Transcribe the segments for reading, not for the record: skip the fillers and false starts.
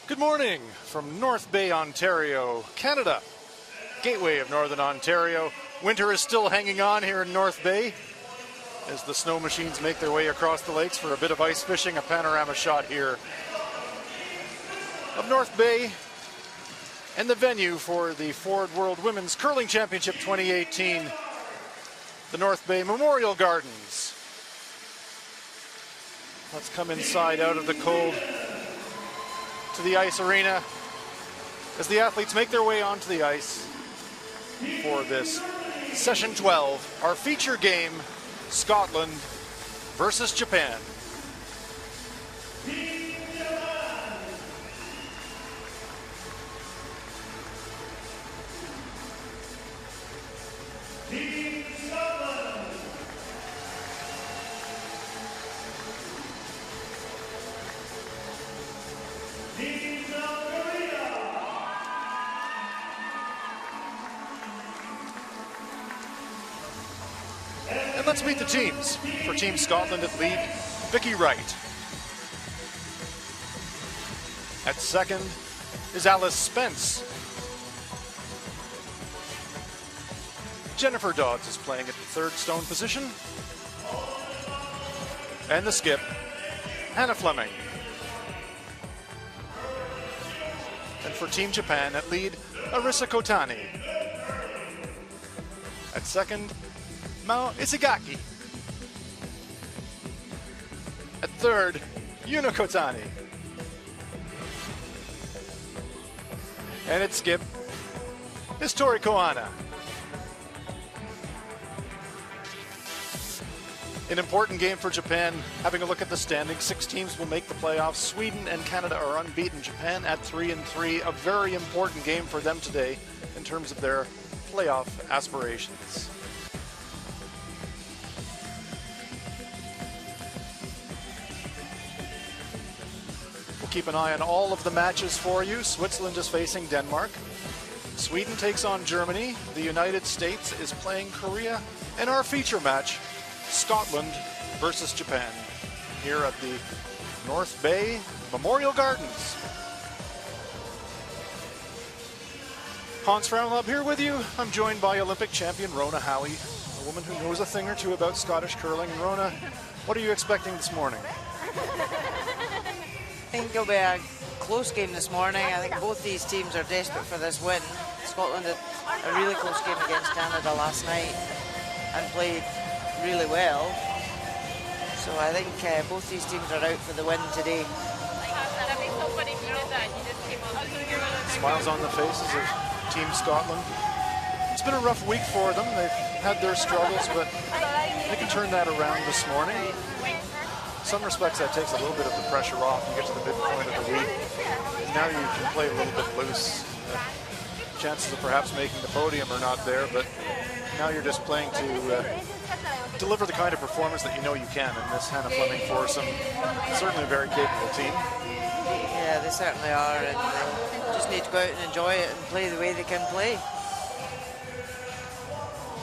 Good morning from North Bay, Ontario, Canada. Gateway of Northern Ontario. Winter is still hanging on here in North Bay as the snow machines make their way across the lakes for a bit of ice fishing. A panorama shot here of North Bay and the venue for the Ford World Women's Curling Championship 2018, the North Bay Memorial Gardens. Let's come inside out of the cold to the ice arena as the athletes make their way onto the ice for this session 12, our feature game, Scotland versus Japan. Let's meet the teams. For Team Scotland at lead, Vicky Wright. At second is Alice Spence. Jennifer Dodds is playing at the third stone position. And the skip, Hannah Fleming. And for Team Japan at lead, Arisa Kotani. At second, Mao Isagaki. At third, Yuna Kotani. And at skip is Tori Koana. An important game for Japan. Having a look at the standings, 6 teams will make the playoffs. Sweden and Canada are unbeaten. Japan at 3-3. A very important game for them today in terms of their playoff aspirations. Keep an eye on all of the matches for you. Switzerland is facing Denmark. Sweden takes on Germany. The United States is playing Korea. And our feature match, Scotland versus Japan, here at the North Bay Memorial Gardens. Hans Frauenlab here with you. I'm joined by Olympic champion Rona Howie, a woman who knows a thing or two about Scottish curling. And Rona, what are you expecting this morning? I think it'll be a close game this morning. I think both these teams are desperate for this win. Scotland had a really close game against Canada last night and played really well. So I think both these teams are out for the win today. Smiles on the faces of Team Scotland. It's been a rough week for them. They've had their struggles, but they can turn that around this morning. In some respects, that takes a little bit of the pressure off. You get to the midpoint of the week. And now you can play a little bit loose. Chances of perhaps making the podium are not there, but now you're just playing to deliver the kind of performance that you know you can. And this Hannah Fleming foursome, certainly a very capable team. Yeah, they certainly are, and they just need to go out and enjoy it and play the way they can play.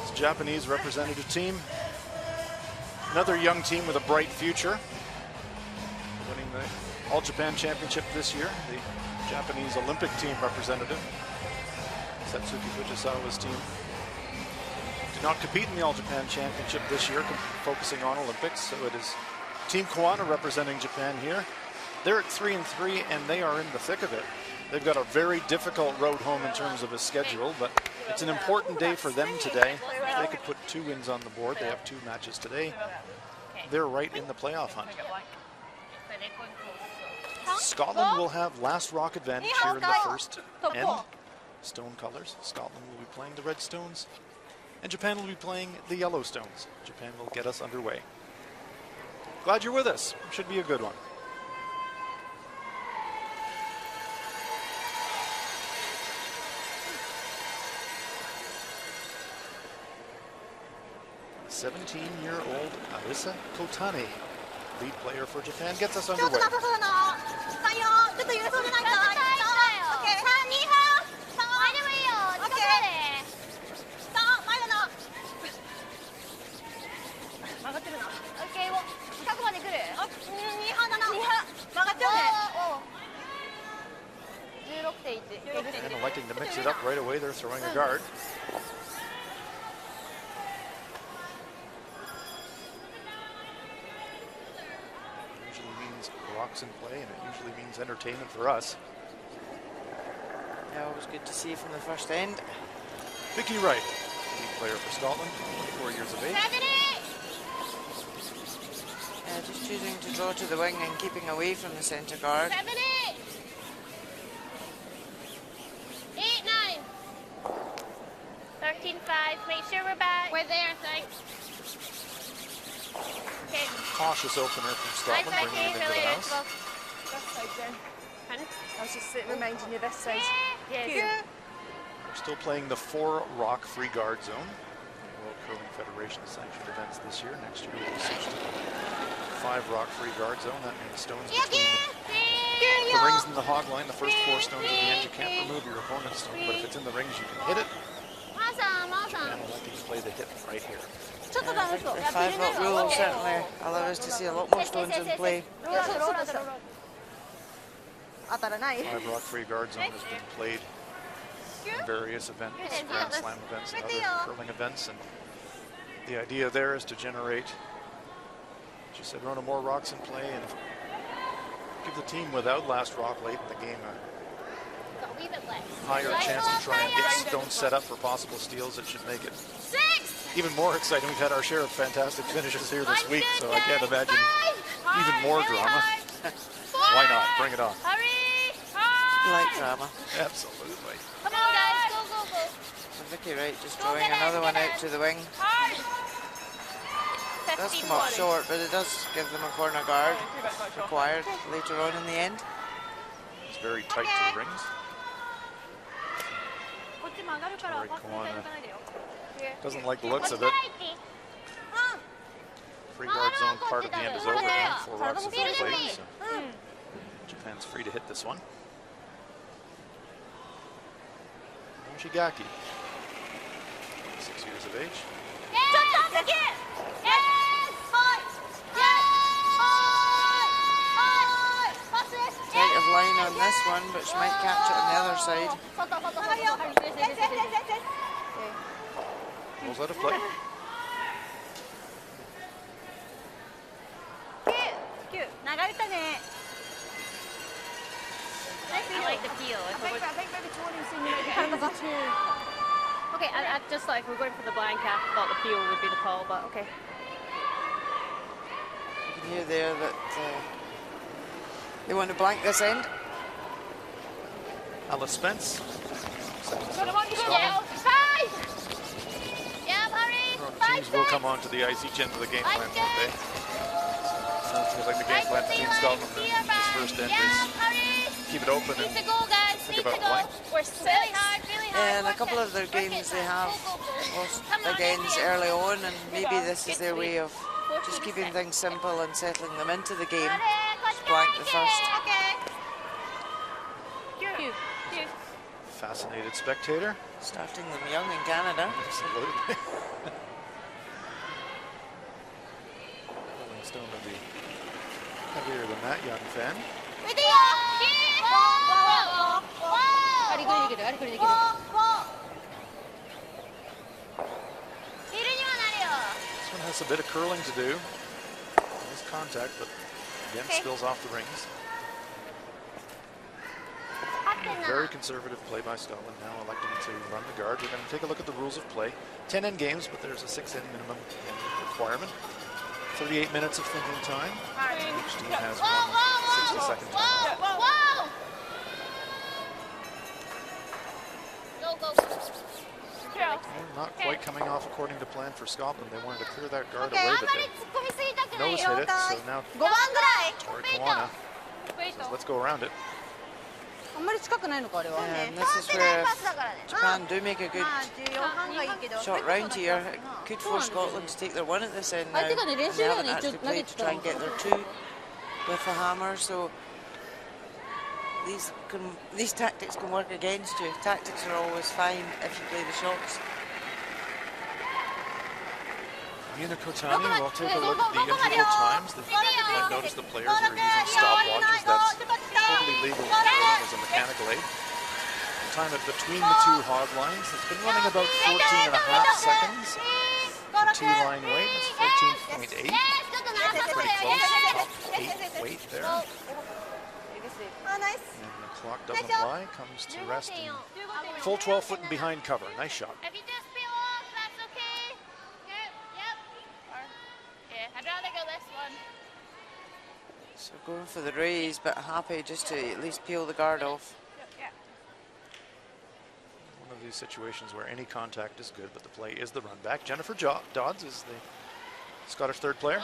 It's a Japanese representative team. Another young team with a bright future. Winning the All-Japan Championship this year. The Japanese Olympic team representative. Satsuki Fujisawa's team did not compete in the All-Japan Championship this year, focusing on Olympics. So it is Team Koana representing Japan here. They're at 3-3 and they are in the thick of it. They've got a very difficult road home in terms of a schedule, but it's an important day for them today. If they could put 2 wins on the board, they have 2 matches today. They're right in the playoff hunt. Scotland will have last rock advantage here in the first end. Stone colors. Scotland will be playing the red stones, and Japan will be playing the yellow stones. Japan will get us underway. Glad you're with us. Should be a good one. "17-year-old Arisa Kotani, lead player for Japan, gets us underway." And electing to mix it up right away, they're throwing a guard. Usually means rocks in play, and it usually means entertainment for us. Yeah, it was good to see from the first end. Vicky Wright, lead player for Scotland, 24 years of age. Yeah, just choosing to draw to the wing and keeping away from the centre guard. 8, 9. 13, 5. Make sure we're back. We're there, thanks. Okay. Cautious opener from Scotland, Nice, bringing it into the house. This side then. Pardon? I was just reminding you this side. Yes. We're still playing the 4 rock free guard zone. World Curling Federation sanctioned events this year. Next year we'll switch to 5 rock free guard zone. That means stones between the rings and the hog line. The first 4 stones at the end, you can't remove your opponent's stone, but if it's in the rings, you can hit it. Awesome, awesome. And electing to play the hit right here. Yeah, I think the 5 rock rule will certainly allow us to see a lot more stones in play. 当たらない 5 rock free guard zone has been played in various events, Grand Slam events, and other curling events, and the idea there is to generate, as you said, Rona, more rocks in play and give the team without last rock late in the game a higher chance to try and get stones set up for possible steals. It should make it 6. even more exciting. We've had our share of fantastic finishes here this week, so I can't imagine even more drama. Why not? Bring it on. Hurry! Light drama. Absolutely. Come on, guys. Go, go, go. And Vicky Wright just drawing another one out to the wing. It does come up short, but it does give them a corner guard required later on in the end. It's very tight to the rings. Tori Kawana doesn't like the looks of it. Free guard zone part of the end is over now. 4 rocks have been played, so Japan's free to hit this one. Moshigaki, 6 years of age. Tight of line on this one, but she might catch it on the other side. Rolls out of play. I like the peel. I think maybe Tony was saying you might get the two. Okay, I just thought if we're going for the blank, I thought the peel would be the call, but okay. You can hear there that they want to blank this end. Alice Spence. Yeah, 5! Yeah, hurry! Teams will come onto the ice each end of the game plan, won't they? Sounds like the game plan for Team Scotland this first end is keep it open and think about blank. We're really hard, really hard. And a couple of their games they have lost against early on, and maybe this is their way of just keeping things simple and settling them into the game. Just blank the first. Fascinated spectator. Starting them young in Canada. Absolutely. Rolling Stone will be heavier than that, young fan. This one has a bit of curling to do. Nice contact, but again spills off the rings. Very conservative play by Scotland, now electing to run the guard. We're going to take a look at the rules of play. 10 end games, but there's a 6 end minimum requirement. 38 minutes of thinking time. Each team has one 60-second time. Well, not quite coming off according to plan for Scotland. They wanted to clear that guard away, but they nose hit it. So now Tori Kawana says, let's go around it. あんまり近くないのかあれは。 And this is where Japan do make a good まあ14半がいいけど。 shot round here. Good for Scotland to take their one at this end now. They haven't actually played to try and get their 2 with the hammer, so these tactics can work against you. Tactics are always fine if you play the shots. Yuna Kotani will take a look at the interval times. You might notice the players are using stopwatches. That's totally legal as a mechanical aid. time it between the two hog lines. It's been running about 14.5 seconds. The T-line weight is 14.8. Pretty close. Top 8 weight there. And the clock doesn't lie. Comes to rest in full 12 foot and behind cover. Nice shot. If you just peel off, that's okay. Yep. Yeah, I'd rather go this one. So going for the raise, but happy just to at least peel the guard off. One of these situations where any contact is good, but the play is the run back. Jennifer Dodds is the Scottish third player.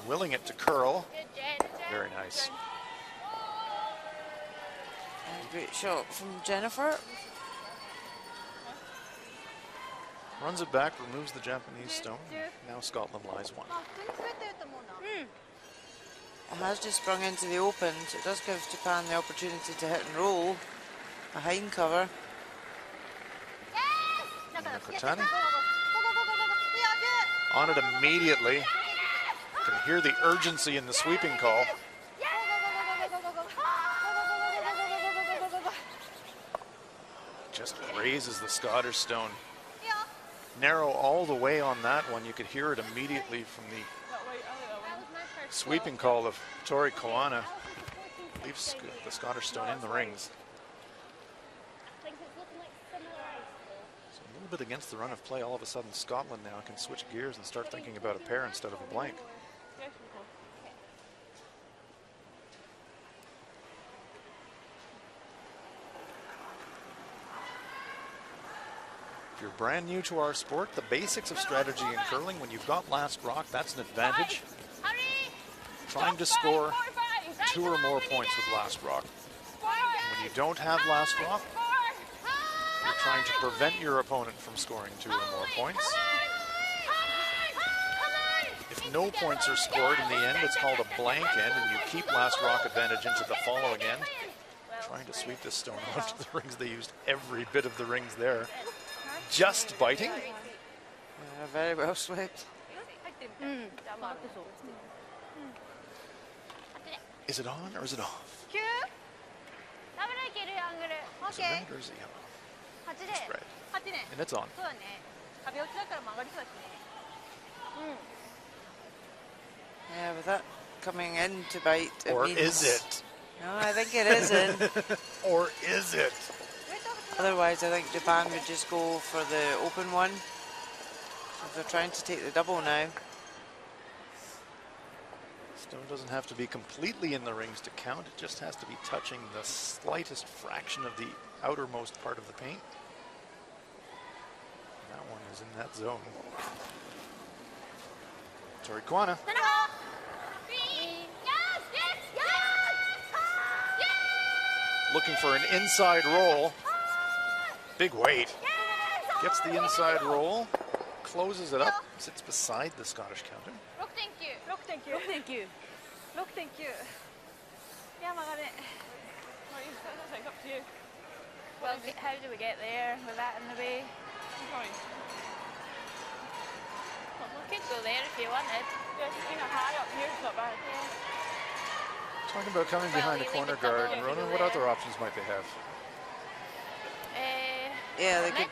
Willing it to curl. Very nice. And great shot from Jennifer. Runs it back, removes the Japanese stone. Now Scotland lies one. It has just sprung into the open, so it does give Japan the opportunity to hit and roll behind cover. Nakatani on it immediately. You can hear the urgency in the sweeping call. Just raises the Scottish stone. Narrow all the way on that one. You could hear it immediately from the sweeping call of Tori Koana. Leaves the Scottish stone in the rings. So a little bit against the run of play. All of a sudden Scotland now can switch gears and start thinking about a pair instead of a blank. If you're brand new to our sport, the basics of strategy in curling, when you've got last rock, that's an advantage. Trying to score 2 or more points with last rock. And when you don't have last rock, you're trying to prevent your opponent from scoring 2 or more points. If no points are scored in the end, it's called a blank end, and you keep last rock advantage into the following end. Trying to sweep this stone onto the rings. They used every bit of the rings there. Just biting. Very well swept. Is it on or is it off? Is it red or is it yellow? It's red. And it's on. Yeah, with that coming in to bite, Or means... is it? No, I think it is in. Or is it? Otherwise, I think Japan would just go for the open one. So they're trying to take the double now. Stone doesn't have to be completely in the rings to count. It just has to be touching the slightest fraction of the outermost part of the paint. And that one is in that zone. Tori Koana. Looking for an inside roll. Big weight. Gets the inside roll. Closes it up. Sits beside the Scottish counter. Well, how do we get there with that in the way? We could go there if you wanted. High up here is not bad. Talking about coming behind a corner guard. And Ronan, what other options might they have? Yeah, they could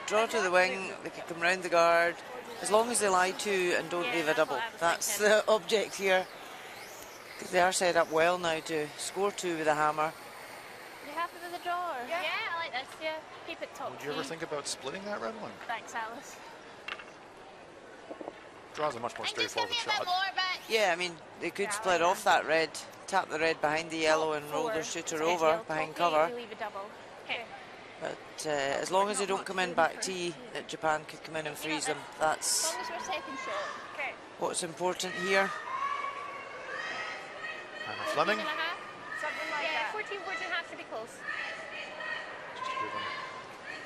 draw to the wing, they could come round the guard, as long as they lie to and don't leave a double. That's the object here. Because they are set up well now to score 2 with a hammer. You happy with the draw? Yeah, I like this, yeah. Keep it top. Would you ever think about splitting that red one? Thanks, Alice. Draws a much more straightforward shot. Yeah, I mean, they could split off that red, tap the red behind the yellow and roll their shooter over behind cover. Leave a double. Okay. But as long as they don't come in back tee, that Japan could come in and freeze them. That's As long as we're second shot. Okay. what's important here. Hannah Fleming. Something like that. 14 and a half should be close. Just to give them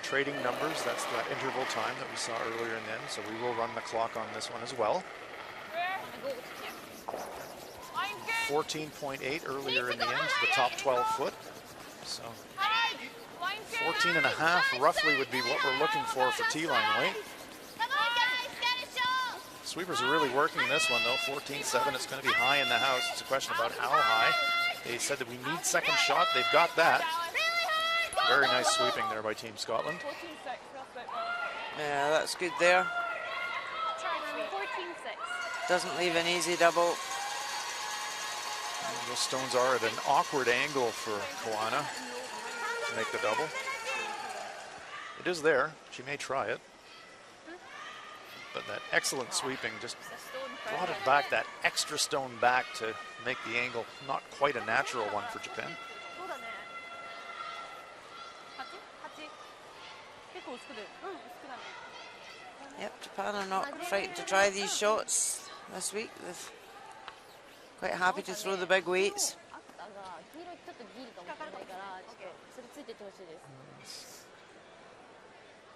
trading numbers. That's that interval time that we saw earlier in the end. So we will run the clock on this one as well. 14.8 earlier in the end to the top 12 foot. So 14 and a half roughly would be what we're looking for T-line weight. Sweepers are really working this one, though. 14-7. It's going to be high in the house. It's a question about how high. They said that we need second shot. They've got that. Very nice sweeping there by Team Scotland. Yeah, that's good there. 14-6. Doesn't leave an easy double. And those stones are at an awkward angle for Koana to make the double. It is there. She may try it. But that excellent sweeping just brought it back, that extra stone back to make the angle not quite a natural one for Japan. そうだね。8？8？結構薄くで。薄くだね。 Yep, Japan are not frightened to try these shots this week. They're quite happy to throw the big weights. 赤が黄色いちょっとギリかもしれないから、ちょっとそれついてってほしいです。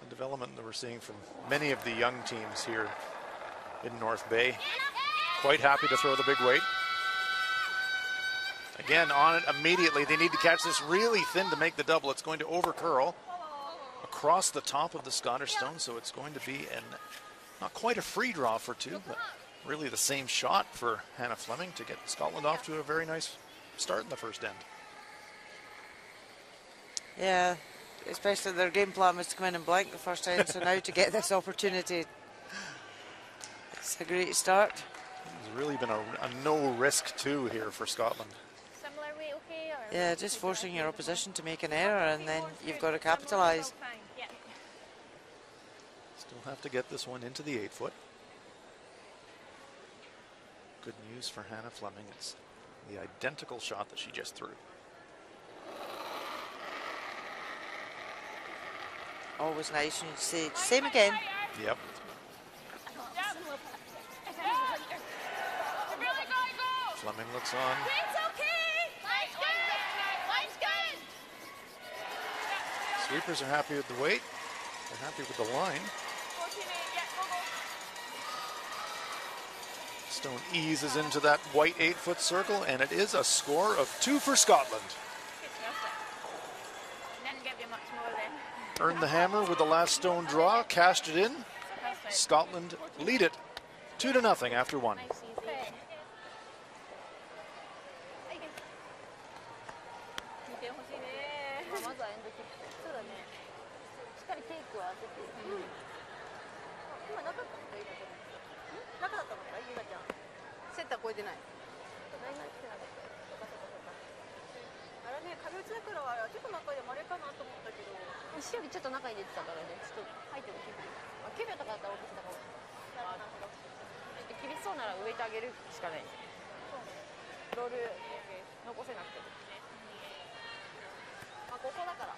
The development that we're seeing from many of the young teams here in North Bay. Quite happy to throw the big weight. Again, on it immediately. They need to catch this really thin to make the double. It's going to over curl across the top of the Scottish stone, so it's going to be not quite a free draw for two, but really the same shot for Hannah Fleming to get Scotland off to a very nice start in the first end. Yeah, especially their game plan was to come in and blank the first time, so now to get this opportunity, it's a great start. It's really been a no-risk two here for Scotland. Similar weight, okay? Or Yeah, just forcing your opposition to make an error, and then you've got to capitalise. fine. Yeah. Still have to get this one into the 8-foot. Good news for Hannah Fleming. It's the identical shot that she just threw. Always nice when you say, same again. Yep. Fleming looks on. Sweepers are happy with the weight. They're happy with the line. Stone eases into that white 8-foot circle, and it is a score of 2 for Scotland. Earned the hammer with the last stone draw, cashed it in. Scotland lead it 2-0 after 1. まずはエンドキック。そうだね。しっかりテイクを当てて。今なかったのか、ゆかちゃん。なかったのか、ゆかちゃん。センター越えてない。何が来てなかった。そっかそっかそっか。あれね、壁打ちだからちょっと中で丸いかなと思ったけど、後ろよりちょっと中に出てたからね、ちょっと入っても結構。あ、9秒とかだったら落としたかも。なるほど。ちょっと厳しそうなら上てあげるしかない。ロール残せなくても。まあここだから。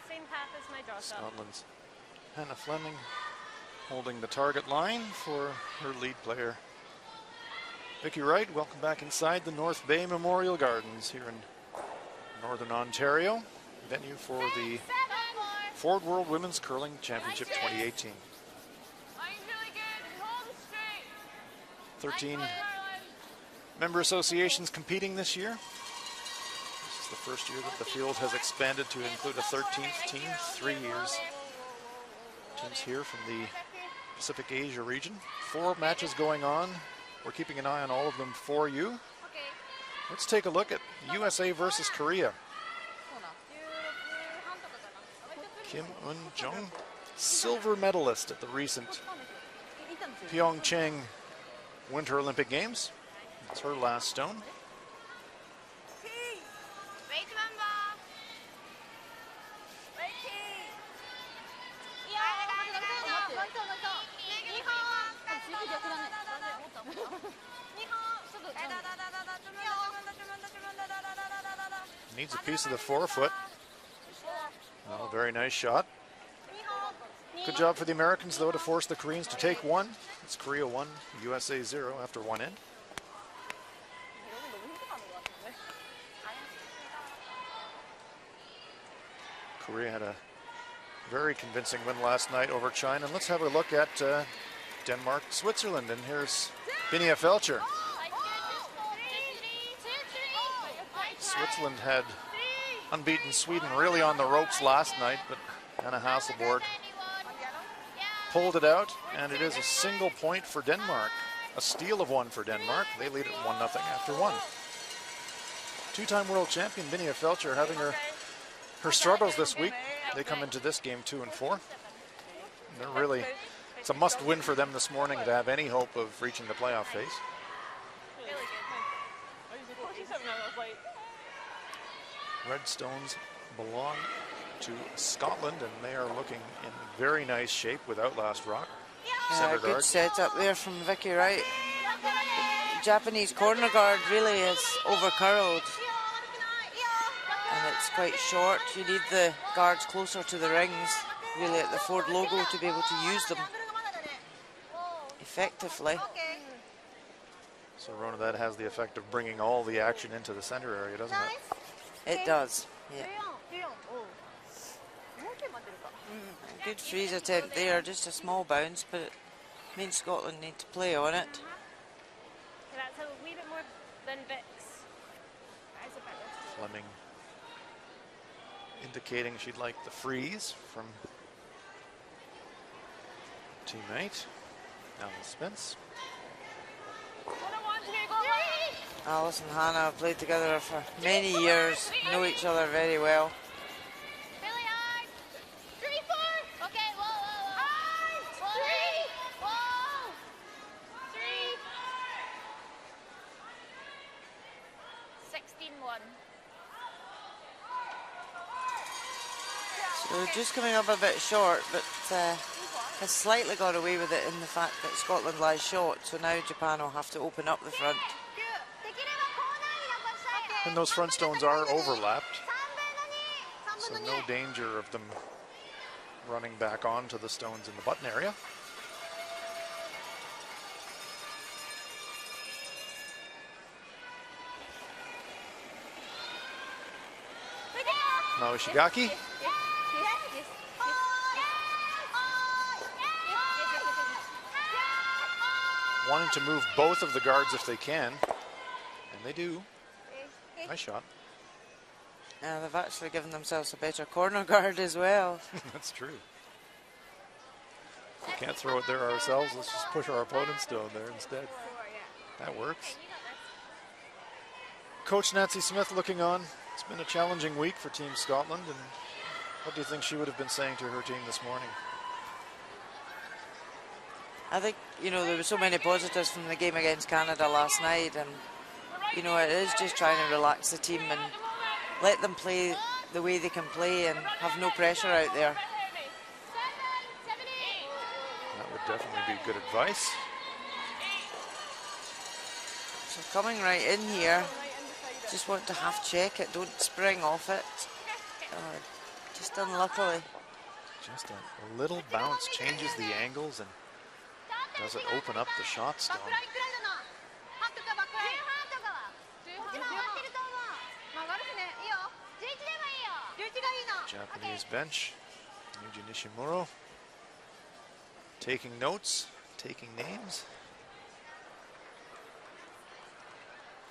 Same path as my draw shot. Scotland's Hannah Fleming holding the target line for her lead player. Vicky Wright, welcome back inside the North Bay Memorial Gardens here in Northern Ontario, venue for the Ford World Women's Curling Championship 2018. 13 member associations competing this year. This is the first year that the field has expanded to include a 13th team, 3 years. Teams here from the Pacific Asia region. 4 matches going on. We're keeping an eye on all of them for you. Let's take a look at USA versus Korea. Kim Eun-jung, silver medalist at the recent Pyeongchang Winter Olympic Games. It's her last stone. Wait, member. Needs a piece of the forefoot. Oh, very nice shot. Good job for the Americans, though, to force the Koreans to take one. It's Korea 1, USA 0 after one end. Korea had a very convincing win last night over China. And let's have a look at Denmark, Switzerland. And here's Binia Felcher. Switzerland had unbeaten Sweden really on the ropes last night, but Anna Hasselborg pulled it out, and it is a single point for Denmark. A steal of one for Denmark. They lead at 1-0 after one. Two-time world champion Binia Felcher having her struggles this week. They come into this game 2-4. They're really, it's a must-win for them this morning to have any hope of reaching the playoff phase. Red Stones belong to Scotland, and they are looking in very nice shape with Outlast Rock. Center Good guard. setup there from Vicky Wright. The Japanese corner guard really is over-curled, and it's quite short. You need the guards closer to the rings, really at the Ford logo, to be able to use them effectively. So Rona, that has the effect of bringing all the action into the center area, doesn't it? It does, yeah. Good freeze attempt there, just a small bounce, but it means Scotland need to play on it. That's a wee bit more than Vic's. Fleming indicating she'd like the freeze from teammate Alan Spence. Alice and Hannah have played together for many years, know each other very well. Really hard. 3, 4. Okay, whoa, whoa, whoa. 3. Whoa. 3. 16-1. So just coming up a bit short, but has slightly got away with it in the fact that Scotland lies short, so now Japan will have to open up the front. And those front stones are overlapped, so no danger of them running back onto the stones in the button area. Now Ishigaki. Wanting to move both of the guards if they can, and they do. Nice shot. They've actually given themselves a better corner guard as well. That's true. If we can't throw it there ourselves, let's just push our opponent's stone there instead. That works. Coach Nancy Smith looking on. It's been a challenging week for Team Scotland, and what do you think she would have been saying to her team this morning? I think, you know, there were so many positives from the game against Canada last night, and you know, it is just trying to relax the team and let them play the way they can play and have no pressure out there. That would definitely be good advice. So coming right in here, just want to half check it, don't spring off it. Just unluckily. Just a little bounce changes the angles and does it open up the shot stone. Japanese bench, Yuji Nishimuro taking notes, taking names.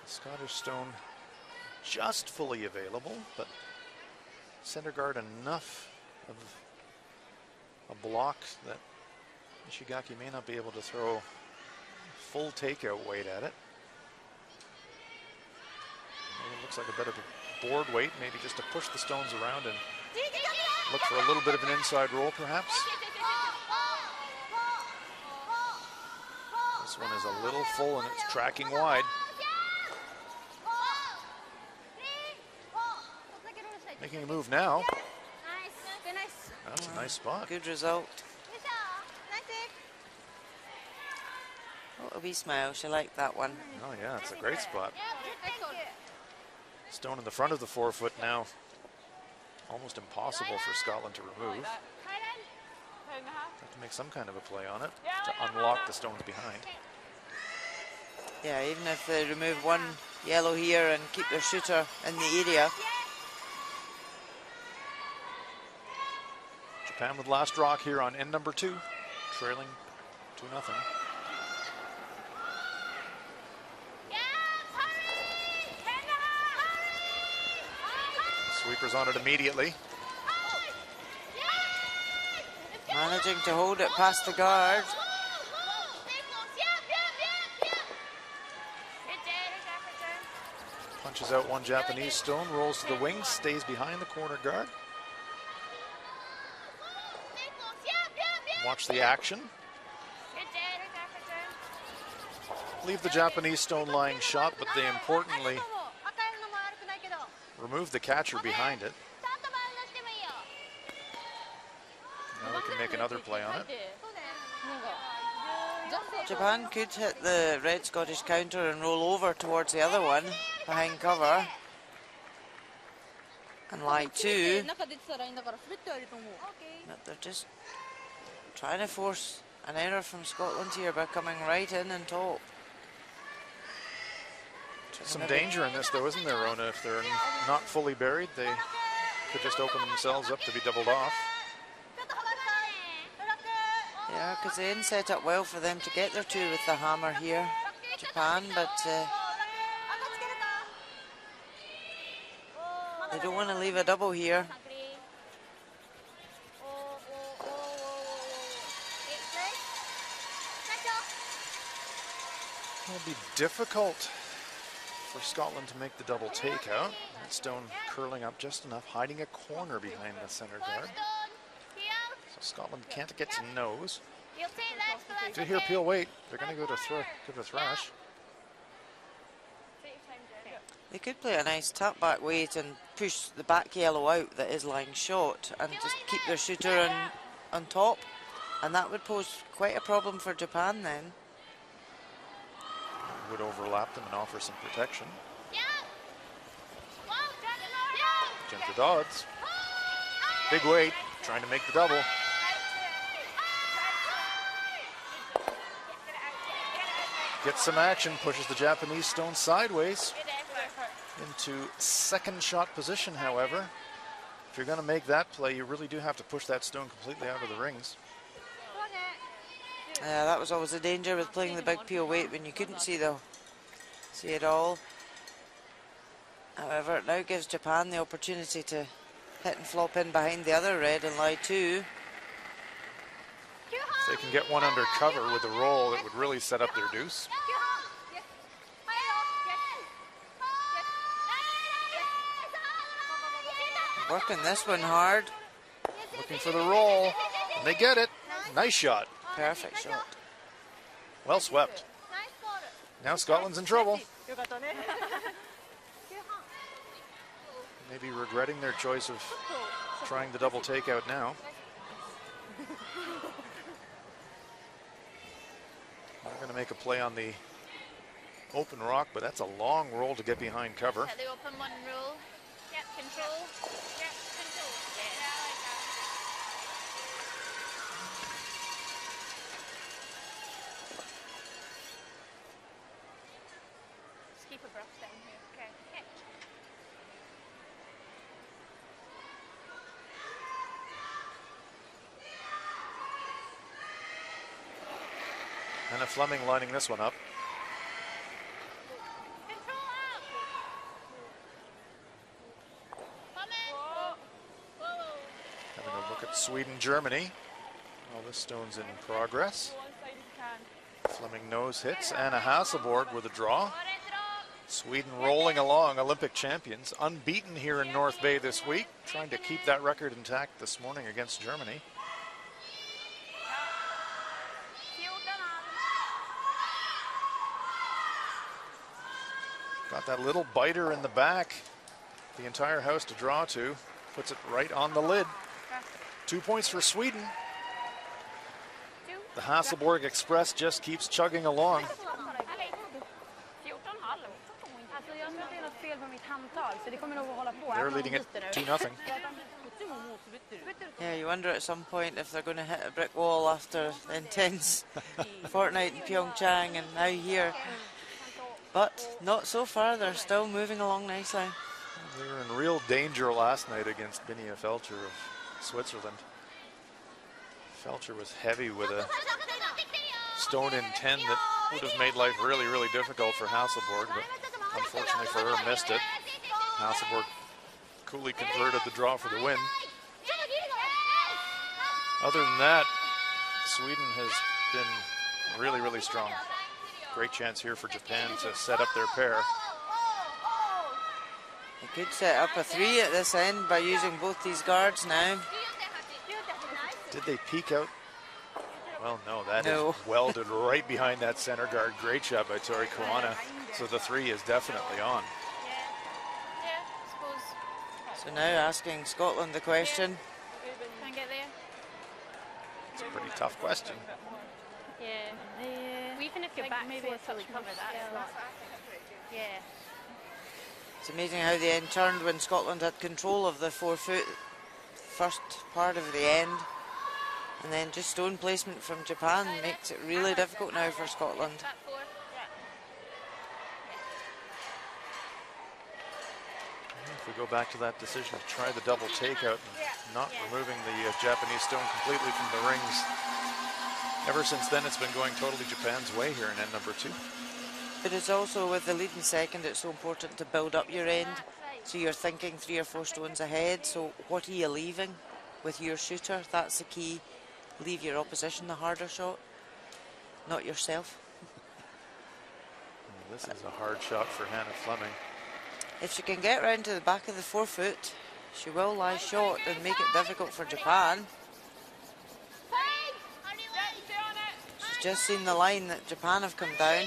The Scottish stone just fully available, but center guard enough of a block that Ishigaki may not be able to throw full takeout weight at it. Maybe it looks like a bit of a board weight, maybe just to push the stones around and look for a little bit of an inside roll, perhaps. This one is a little full and it's tracking wide. Making a move now. That's a nice spot. Good result. Oh, a wee smile. She liked that one. Oh yeah, it's a great spot. Stone in the front of the 4 foot now. Almost impossible for Scotland to remove. Have to make some kind of a play on it to unlock the stones behind. Yeah, even if they remove one yellow here and keep their shooter in the area. Japan with last rock here on end number 2, trailing 2-0. Sweepers on it immediately. Managing to hold it past the guard. Punches out one Japanese stone, rolls to the wing, stays behind the corner guard. Watch the action. Leave the Japanese stone lying shot, but they importantly remove the catcher behind it. Now we can make another play on it. Japan could hit the red Scottish counter and roll over towards the other one behind cover. And lie 2. But they're just trying to force an error from Scotland here by coming right in and top. Some danger in this though, isn't there, Rona? If they're not fully buried, they could just open themselves up to be doubled off. Yeah, because they didn't set up well for them to get their 2 with the hammer here, Japan, but they don't want to leave a double here. It'll be difficult for Scotland to make the double takeout. That stone curling up just enough, hiding a corner behind the center guard. So Scotland can't get to nose. If you hear Peel wait, they're going to go to thrash. They could play a nice tap back weight and push the back yellow out that is lying short and just keep their shooter on top. And that would pose quite a problem for Japan then. Would overlap them and offer some protection. Jennifer Dodds. Big weight, trying to make the double. Gets some action, pushes the Japanese stone sideways into second shot position, however. If you're going to make that play, you really do have to push that stone completely out of the rings. Yeah, that was always a danger with playing the big Peel weight when you couldn't see it all. However, it now gives Japan the opportunity to hit and flop in behind the other red and lie 2. If they can get one under cover with a roll, that would really set up their deuce. Working this one hard. Looking for the roll, and they get it. Nice shot. Perfect shot. Well swept. Now Scotland's in trouble. Maybe regretting their choice of trying the double takeout now. They're going to make a play on the open rock, but that's a long roll to get behind cover. The open one rule. Yep, control. Yep, control. Yeah, I like that. Just keep a brush down here. Okay. Okay. Anna Fleming lining this one up. Control up. Come in. Whoa. Having a look at Sweden, Germany. Well, The stone's in progress. Fleming nose hits. Anna Hasselborg with a draw. Sweden rolling along, Olympic champions, unbeaten here in North Bay this week, trying to keep that record intact this morning against Germany. Got that little biter in the back, the entire house to draw to, puts it right on the lid. 2 points for Sweden. The Hasselborg Express just keeps chugging along. They're leading it 2-0. Yeah, you wonder at some point if they're going to hit a brick wall after the intense fortnight in Pyeongchang and now here. But not so far, they're still moving along nicely. They were in real danger last night against Binia Felcher of Switzerland. Felcher was heavy with a stone in 10 that would have made life really, really difficult for Hasselborg, but unfortunately for her, missed it. Hasselborg coolly converted the draw for the win. Other than that, Sweden has been really, really strong. Great chance here for Japan to set up their pair. They could set up a 3 at this end by using both these guards now. Did they peek out? Well, no, that is welded right behind that center guard. Great job by Tori Kuana. So the 3 is definitely on. So now asking Scotland the question. Can I get there? It's a pretty tough question. Yeah. Even if you're back maybe it's fully covered, that's yeah. It's amazing how the end turned when Scotland had control of the 4-foot first part of the end. And then just stone placement from Japan makes it really difficult now for Scotland. If we go back to that decision to try the double takeout and not removing the Japanese stone completely from the rings, ever since then it's been going totally Japan's way here in end number 2. But it's also with the lead in second, it's so important to build up your end. So you're thinking 3 or 4 stones ahead. So what are you leaving with your shooter? That's the key. Leave your opposition the harder shot, not yourself. This is a hard shot for Hannah Fleming. If she can get round to the back of the 4-foot, she will lie short and make it difficult for Japan. She's just seen the line that Japan have come down.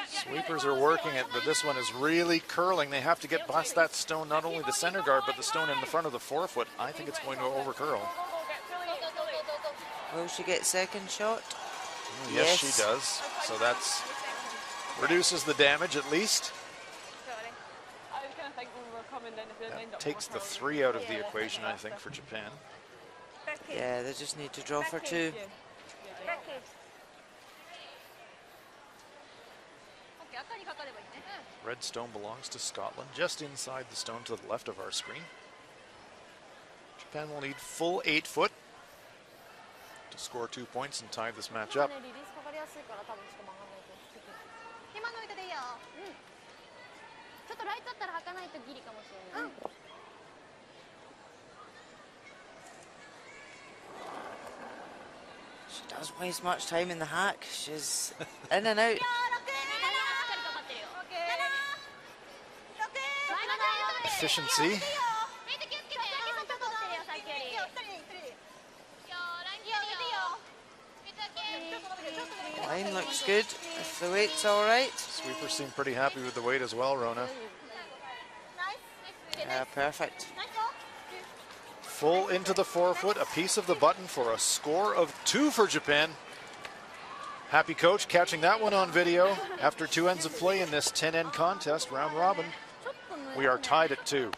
Sweepers are working it, but this one is really curling. They have to get past that stone, not only the center guard, but the stone in the front of the 4-foot. I think it's going to overcurl. Will she get second shot? Yes, she does. So that's reduces the damage at least. That takes the 3 out of the equation, I think, for Japan. Yeah, they just need to draw for 2. Red stone belongs to Scotland, just inside the stone to the left of our screen. Japan will need full 8 foot to score 2 points and tie this match up. She doesn't waste much time in the hack. She's in and out. Efficiency. Line looks good if the weight's all right. Sweepers seem pretty happy with the weight as well, Rona. Yeah, perfect. Full into the 4-foot, a piece of the button for a score of 2 for Japan. Happy coach catching that one on video after 2 ends of play in this 10-end contest, round robin. We are tied at 2.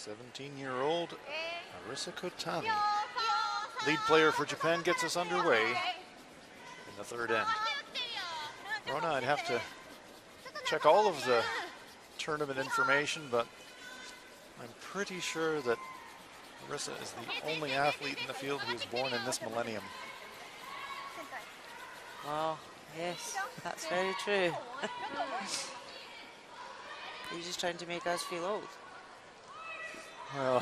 17-year-old Arisa Kotani, lead player for Japan, gets us underway in the third end. Rona, I'd have to check all of the tournament information, but I'm pretty sure that Arisa is the only athlete in the field who was born in this millennium. Wow, yes, that's very true. He's just trying to make us feel old. Well,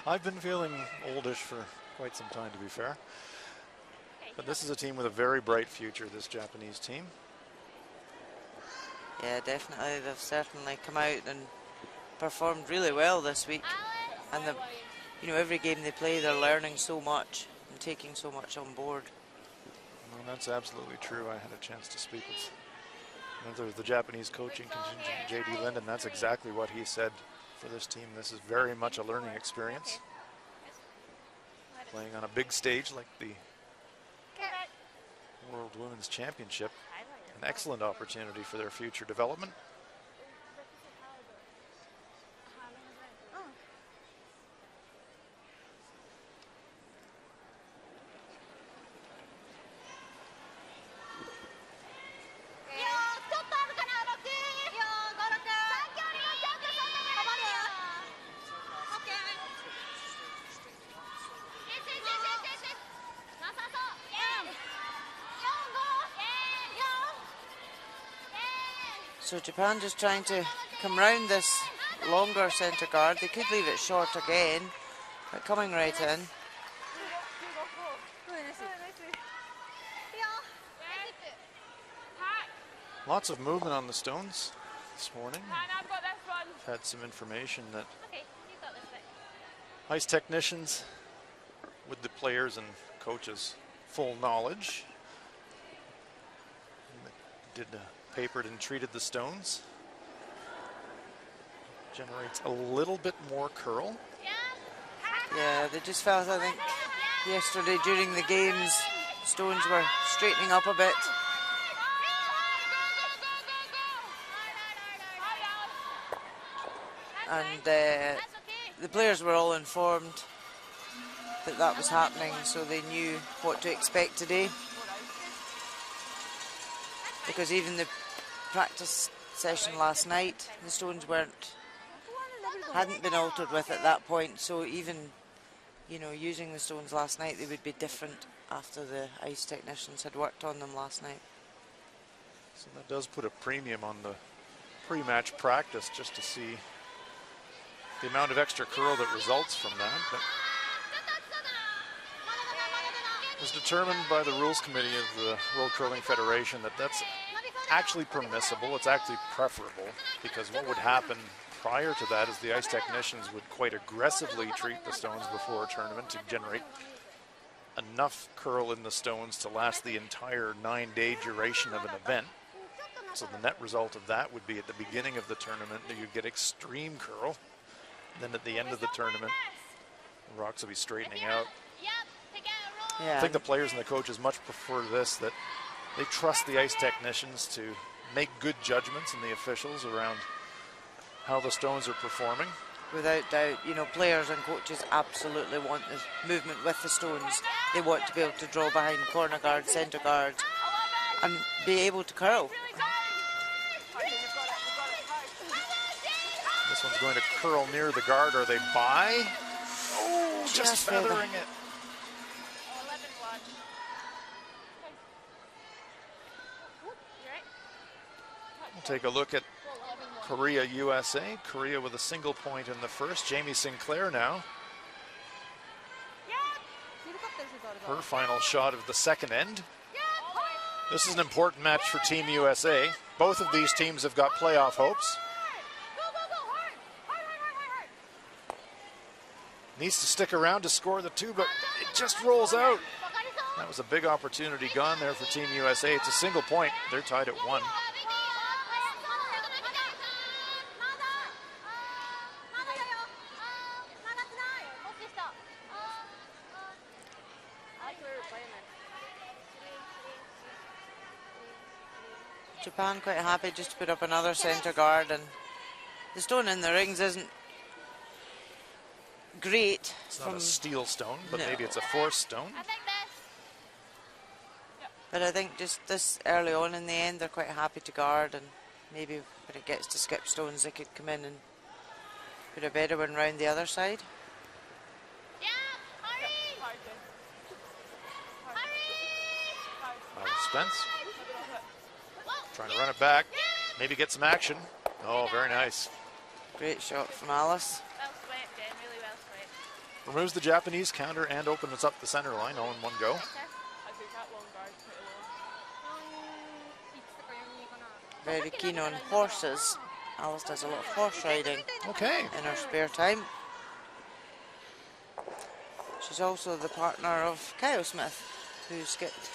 I've been feeling oldish for quite some time, to be fair. But this is a team with a very bright future, this Japanese team. Yeah, definitely. They've certainly come out and performed really well this week. And every game they play, they're learning so much and taking so much on board. Well, that's absolutely true. I had a chance to speak with another of the Japanese coaching contingent, J.D. Linden. That's exactly what he said for this team. This is very much a learning experience. Playing on a big stage like the World Women's Championship. An excellent opportunity for their future development. So Japan just trying to come round this longer centre guard. They could leave it short again, but coming right in. Lots of movement on the stones this morning. Had some information that ice technicians, with the players and coaches' full knowledge, papered and treated the stones. Generates a little bit more curl. Yeah, they just felt, I think, yesterday during the games, stones were straightening up a bit. And the players were all informed that that was happening, so they knew what to expect today. Because even the practice session last night, the stones hadn't been altered with at that point. So even, using the stones last night, they would be different after the ice technicians had worked on them last night. So that does put a premium on the pre-match practice, just to see the amount of extra curl that results from that. But it was determined by the rules committee of the World Curling Federation that that's actually permissible. It's actually preferable, because what would happen prior to that is the ice technicians would quite aggressively treat the stones before a tournament to generate enough curl in the stones to last the entire 9-day duration of an event. So the net result of that would be at the beginning of the tournament that you get extreme curl. Then at the end of the tournament, the rocks will be straightening out. Yeah. I think the players and the coaches much prefer this, that they trust the ice technicians to make good judgments and the officials around how the stones are performing. Without doubt, players and coaches absolutely want the movement with the stones. They want to be able to draw behind corner guards, centre guards, and be able to curl. This one's going to curl near the guard. Are they by? Oh, just feathering it. We'll take a look at Korea, USA. Korea with a single point in the first. Jamie Sinclair now. Her final shot of the second end. This is an important match for Team USA. Both of these teams have got playoff hopes. Needs to stick around to score the two, but it just rolls out. That was a big opportunity gone there for Team USA. It's a single point. They're tied at 1. Japan quite happy just to put up another centre guard, and the stone in the rings isn't great. It's not a steel stone, but maybe it's a forced stone. I think this. But I think just this early on in the end, they're quite happy to guard, and maybe when it gets to skip stones, they could come in and put a better one round the other side. Yeah, hurry! Hurry! Spence Whoa, trying to run it back, maybe get some action. Oh, very nice. Great shot from Alice. well swept, Jen, really well swept. Removes the Japanese counter and opens up the center line all in one go. Okay. Very keen on horses. Alice does a lot of horse riding Okay. in her spare time. She's also the partner of Kyle Smith, who skipped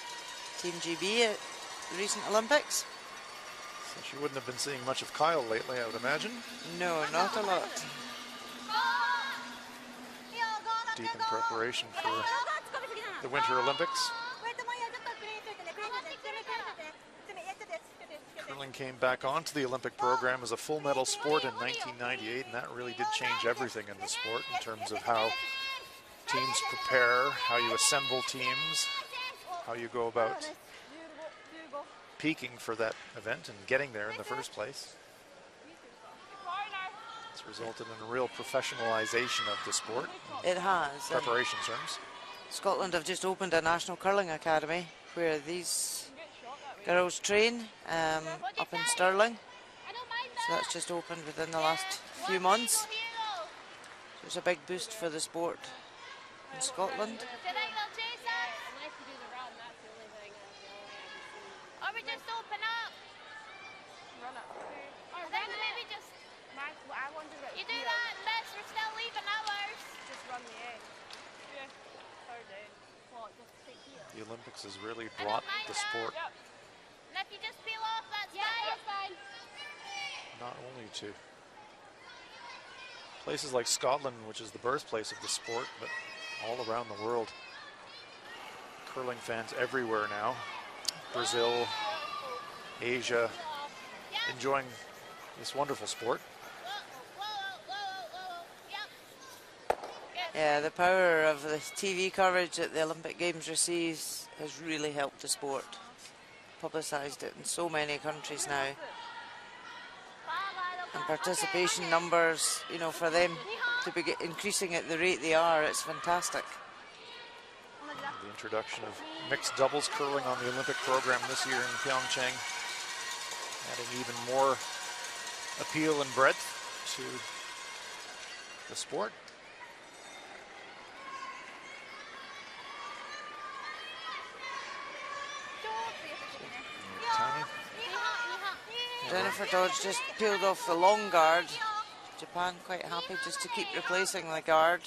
Team GB at the recent Olympics. So she wouldn't have been seeing much of Kyle lately, I would imagine. No, not a lot. Deep in preparation for the Winter Olympics. Curling came back onto the Olympic program as a full medal sport in 1998, and that really did change everything in the sport in terms of how teams prepare, how you assemble teams, how you go about peaking for that event and getting there in the first place. It's resulted in a real professionalization of the sport It has. in preparation terms. Scotland have just opened a national curling academy where these girls train up in Stirling. I don't mind So that. that's just opened within the last few months. So it's a big boost for the sport in Scotland. Do you think they'll chase us? Or we just open up? Or then maybe just... You do that, miss, we're still leaving ours. The Olympics has really brought the sport And if you just peel off, that's fine. not only to places like Scotland, which is the birthplace of the sport, but all around the world. Curling fans everywhere now. Brazil, Asia, enjoying this wonderful sport. Yeah, the power of the TV coverage that the Olympic Games receives has really helped the sport. Publicised it in so many countries now. And participation numbers, you know, for them to be increasing at the rate they are, it's fantastic. The introduction of mixed doubles curling on the Olympic program this year in Pyeongchang, adding even more appeal and breadth to the sport. Tiny. Jennifer Dodge just peeled off the long guard. Japan quite happy just to keep replacing the guard.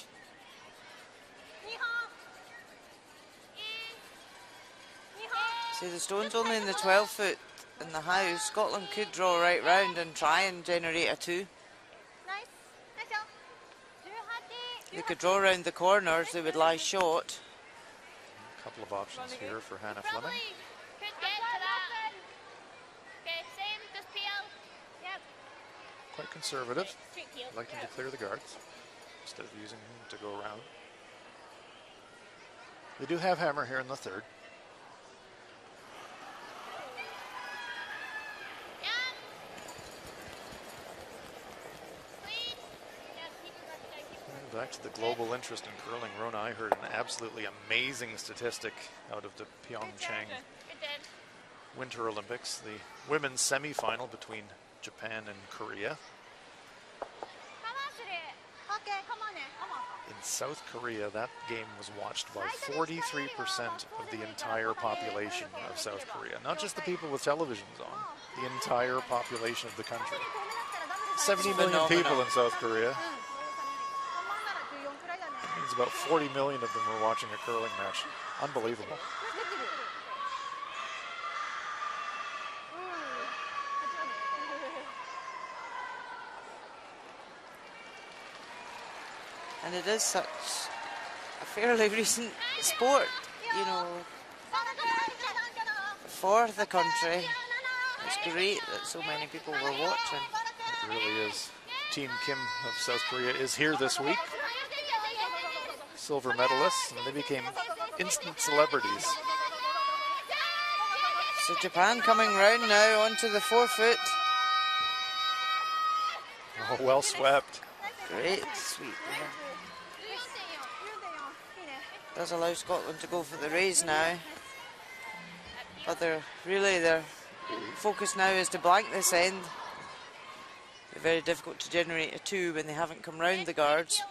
See, the stone's only in the 12 foot in the house. Scotland could draw right round and try and generate a 2. They could draw around the corners, they would lie short. A couple of options here for Hannah Fleming. Could get to that. Okay, same, just peel. Yep. Quite conservative, liking to clear the guards instead of using them to go around. They do have hammer here in the third. Back to the global interest in curling. Rona, I heard an absolutely amazing statistic out of the Pyeongchang Winter Olympics. The women's semi-final between Japan and Korea. In South Korea, that game was watched by 43% of the entire population of South Korea. Not just the people with televisions on, the entire population of the country. 70 million people in South Korea. Means about 40 million of them were watching a curling match. Unbelievable. And it is such a fairly recent sport, you know, for the country. It's great that so many people were watching. It really is. Team Kim of South Korea is here this week. silver medalists, and they became instant celebrities. So Japan coming round now onto the forefoot. Oh, well swept. Great sweep. Does allow Scotland to go for the raise now. But their focus now is to blank this end. They're very difficult to generate a 2 when they haven't come round the guards.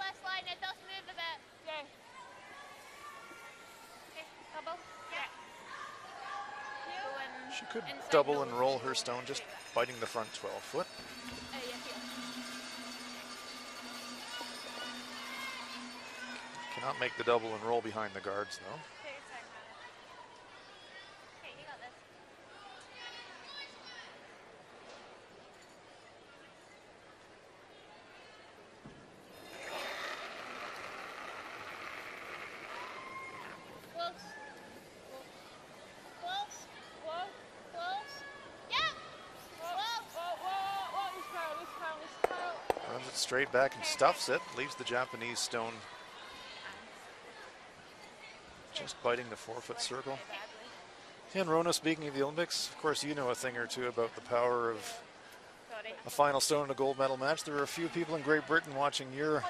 She could double and roll her stone, just biting the front 12 foot. Cannot make the double and roll behind the guards, though. Runs it straight back and stuffs it, leaves the Japanese stone just biting the 4-foot circle. And Rona, speaking of the Olympics, of course you know a thing or two about the power of a final stone in a gold medal match. There were a few people in Great Britain watching your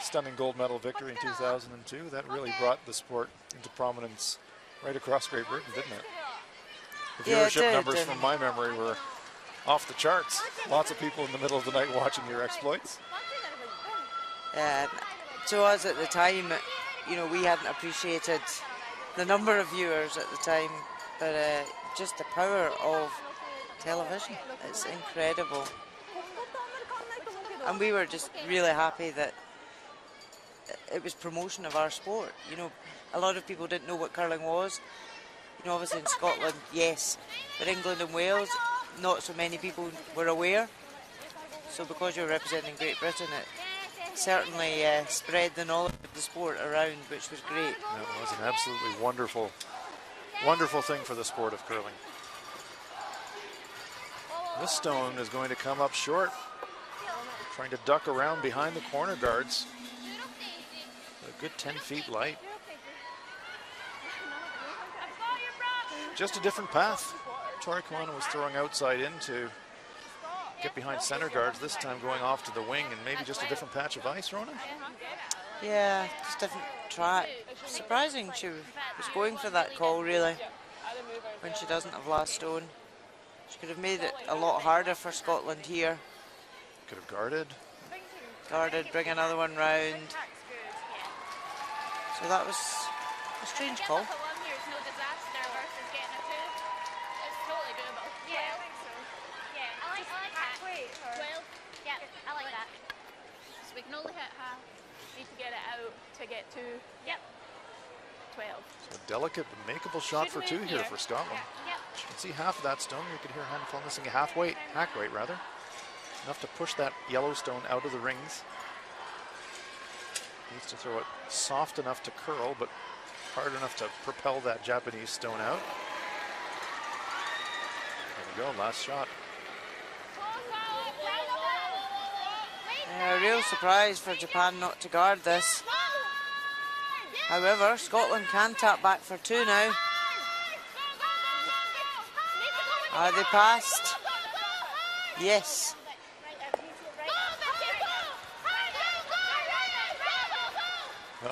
stunning gold medal victory in 2002. That really brought the sport into prominence right across Great Britain, didn't it? The Yeah, it viewership did, numbers and from my memory were off the charts. Lots of people in the middle of the night watching your exploits. To us at the time, you know, we hadn't appreciated the number of viewers at the time, but just the power of television, it's incredible. And we were just really happy that it was promotion of our sport. You know, a lot of people didn't know what curling was. You know, obviously in Scotland, yes, but England and Wales, not so many people were aware. So because you're representing Great Britain, it certainly spread the knowledge of the sport around, which was great. That was an absolutely wonderful, wonderful thing for the sport of curling. This stone is going to come up short, trying to duck around behind the corner guards. A good 10 feet light. Just a different path. Tori Koano was throwing outside in to get behind center guards, this time going off to the wing, and maybe just a different patch of ice, Rona? Yeah, just different track. Surprising she was going for that call, really, when she doesn't have last stone. She could have made it a lot harder for Scotland here. Could have guarded. Guarded, bring another one round. So that was a strange call. So we can only hit half. Need to get it out to get to 12. So a delicate but makeable shot for 2 here for Scotland. Yep. You can see half of that stone. You could hear Hannah Flem missing a hack weight rather. Enough to push that yellow stone out of the rings. Needs to throw it soft enough to curl, but hard enough to propel that Japanese stone out. There we go, last shot. A real surprise for Japan not to guard this. However, Scotland can tap back for 2 now. Are they passed? Yes.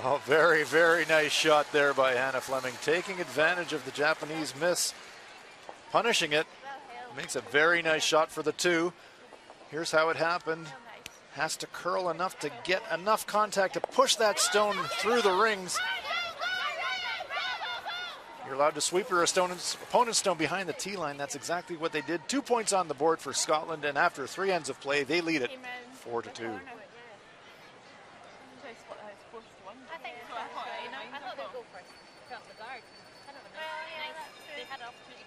Oh, very, very nice shot there by Hannah Fleming, taking advantage of the Japanese miss, punishing it. Makes a very nice shot for the 2. Here's how it happened. Has to curl enough to get enough contact to push that stone through the rings. You're allowed to sweep your opponent's stone behind the tee line. That's exactly what they did. 2 points on the board for Scotland, and after 3 ends of play, they lead it 4-2. I thought they'd go first. From the guard. Kind of a nice. They had an opportunity.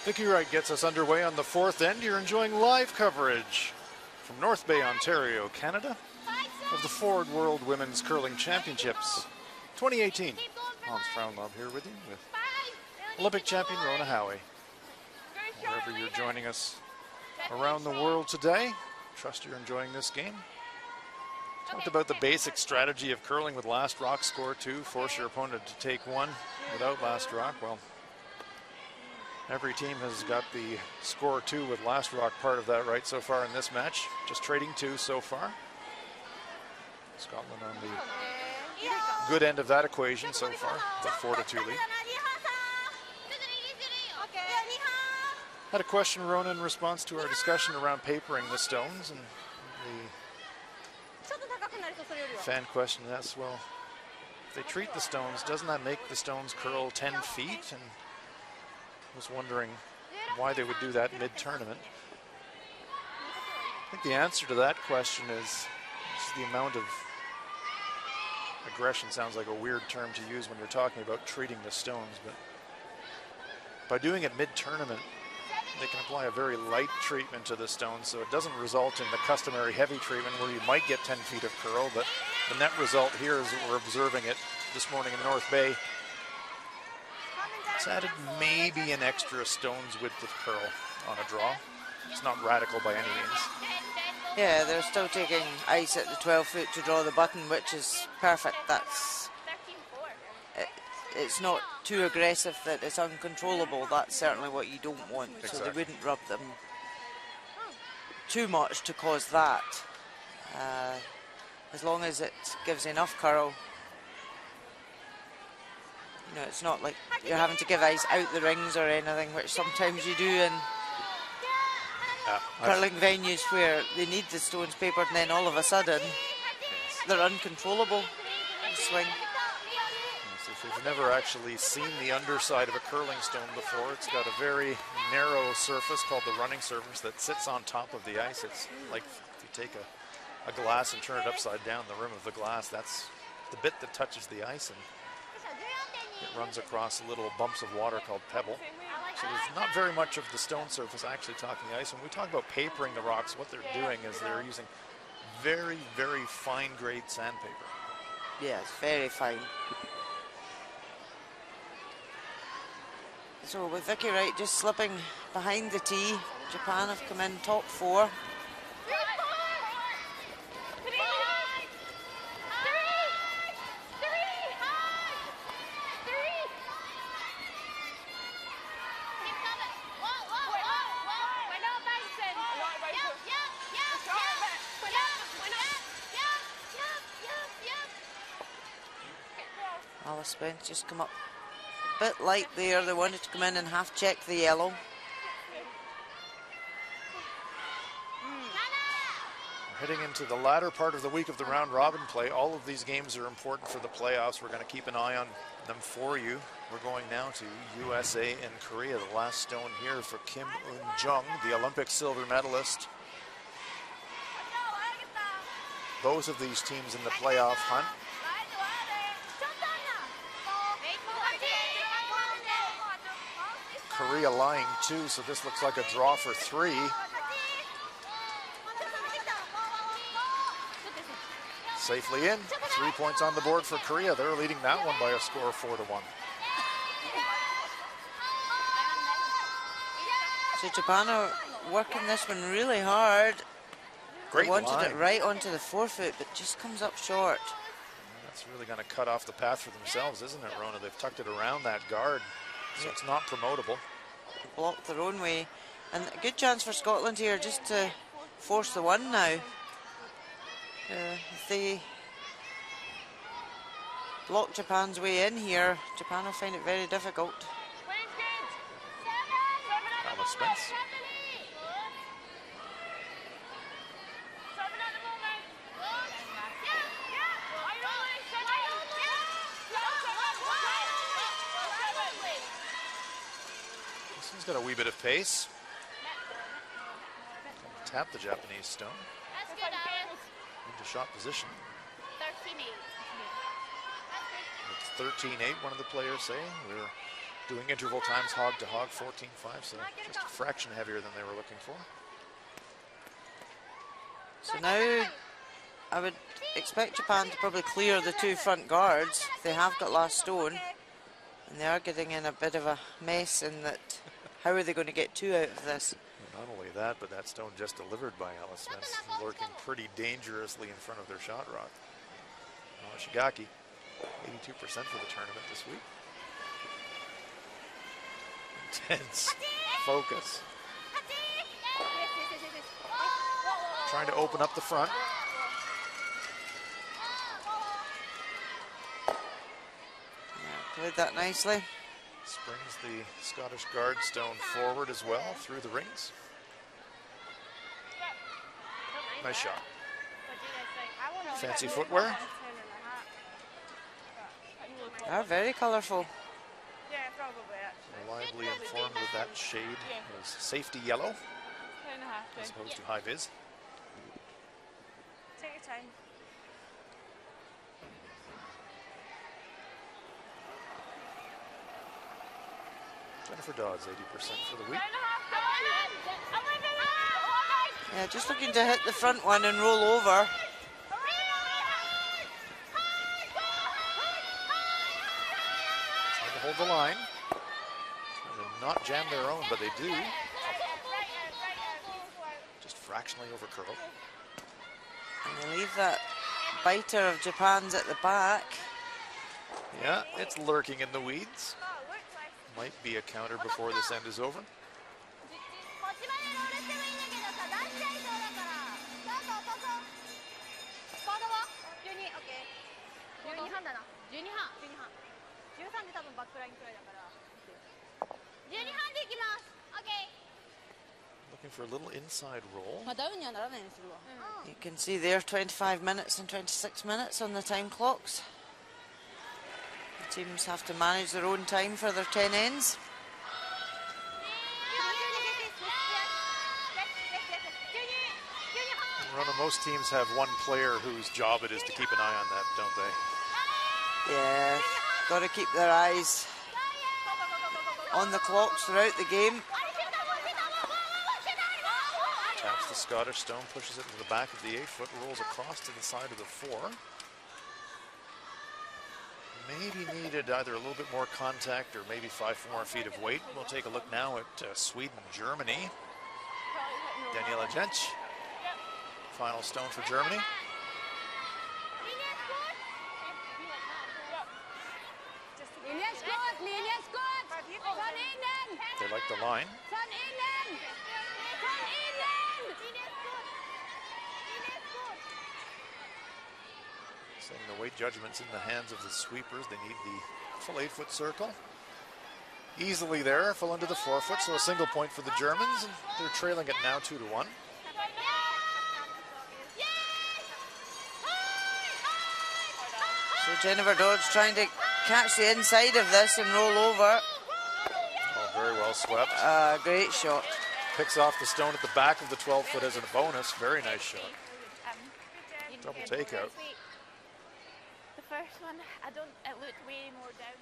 Vicky Wright gets us underway on the fourth end. You're enjoying live coverage from North Bay, Ontario, Canada, of the Ford World Women's Curling Championships 2018. Hans Frauenlob here with you with Olympic champion Rona Howie. Wherever you're joining us around the world today, trust you're enjoying this game. Talked about the basic strategy of curling with last rock, score 2, force your opponent to take 1 without last rock. Well, every team has got the score 2 with last rock part of that right so far in this match. Just trading 2 so far. Scotland on the good end of that equation so far, the 4-2 lead. Had a question, Rona, in response to our discussion around papering the stones, and the fan question asks, well, if they treat the stones, doesn't that make the stones curl 10 feet? And was wondering why they would do that mid-tournament. I think the answer to that question is the amount of aggression. Sounds like a weird term to use when you're talking about treating the stones, but by doing it mid-tournament, they can apply a very light treatment to the stones, so it doesn't result in the customary heavy treatment where you might get 10 feet of curl, but the net result here is that we're observing it this morning in North Bay. It's added maybe an extra stone's width of curl on a draw. It's not radical by any means. Yeah, they're still taking ice at the 12 foot to draw the button, which is perfect. That's it's not too aggressive that it's uncontrollable. That's certainly what you don't want. Exactly. So they wouldn't rub them too much to cause that. As long as it gives enough curl. You know, it's not like you're having to give ice out the rings or anything, which sometimes you do in curling venues where they need the stones papered, and then all of a sudden they're uncontrollable in swing. Yes, if you've never actually seen the underside of a curling stone before, it's got a very narrow surface called the running surface that sits on top of the ice. It's like if you take a glass and turn it upside down, the rim of the glass, that's the bit that touches the ice, and it runs across little bumps of water called pebble. So there's not very much of the stone surface actually talking ice. When we talk about papering the rocks, what they're doing is they're using very, very fine grade sandpaper. Yes, very fine. So with Vicky Wright just slipping behind the tee, Japan have come in top 4. Alice Spence just come up a bit light there. They wanted to come in and half check the yellow. We're heading into the latter part of the week of the round robin play. All of these games are important for the playoffs. We're going to keep an eye on them for you. We're going now to USA and Korea. The last stone here for Kim Eun-jung, the Olympic silver medalist. Both of these teams in the playoff hunt. Korea lying 2, so this looks like a draw for 3. Safely in, 3 points on the board for Korea. They're leading that one by a score of 4-1. So Japan are working this one really hard. Great wanted line. it right onto the 4 foot, but just comes up short. That's really going to cut off the path for themselves, isn't it, Rona? They've tucked it around that guard, so it's not promotable. Blocked their own way. And a good chance for Scotland here just to force the 1 now. If they block Japan's way in here, Japan will find it very difficult. Alice Spence. This one's got a wee bit of pace. Tap the Japanese stone. Into shot position. 13-8. It's 13-8, one of the players saying. We're Doing interval times hog to hog, 14.5, so just a fraction heavier than they were looking for. So now I would expect Japan to probably clear the two front guards. They have got last stone, and they are getting in a bit of a mess in that. How are they going to get two out of this? Not only that, but that stone just delivered by Alice Spence, lurking pretty dangerously in front of their shot rock. Shigaki, 82% for the tournament this week. Intense focus. Trying to open up the front. Yeah, played that nicely. Springs the Scottish guard stone forward as well through the rings. Nice shot. Fancy footwear. They are very colourful. Reliably informed that that shade is safety yellow as opposed to high vis. Take your time. Jennifer Dodds, 80% for the week. Yeah, just looking to hit the front one and roll over. Trying to hold the line. Trying to not jam their own, but they do. Just fractionally over curl. And they leave that biter of Japan's at the back. Yeah, it's lurking in the weeds. Might be a counter before this end is over. Looking for a little inside roll. You can see there 25 minutes and 26 minutes on the time clocks. The teams have to manage their own time for their 10 ends. Rona, most teams have one player whose job it is to keep an eye on that, don't they? Yeah, got to keep their eyes on the clocks throughout the game. Taps the Scottish stone, pushes it to the back of the 8-foot, rolls across to the side of the 4. Maybe needed either a little bit more contact or maybe 5 more feet of weight. We'll take a look now at Sweden, Germany. Daniela Jentsch, final stone for Germany. They like the line. Saying the weight judgment's in the hands of the sweepers. They need the full 8-foot circle. Easily there, full into the 4-foot, so a single point for the Germans. And they're trailing it now 2-1. So Jennifer Dodds trying to catch the inside of this and roll over. Oh, very well swept. Great shot. Picks off the stone at the back of the 12-foot as a bonus. Very nice shot. Double takeout. The first one, it looked way more down.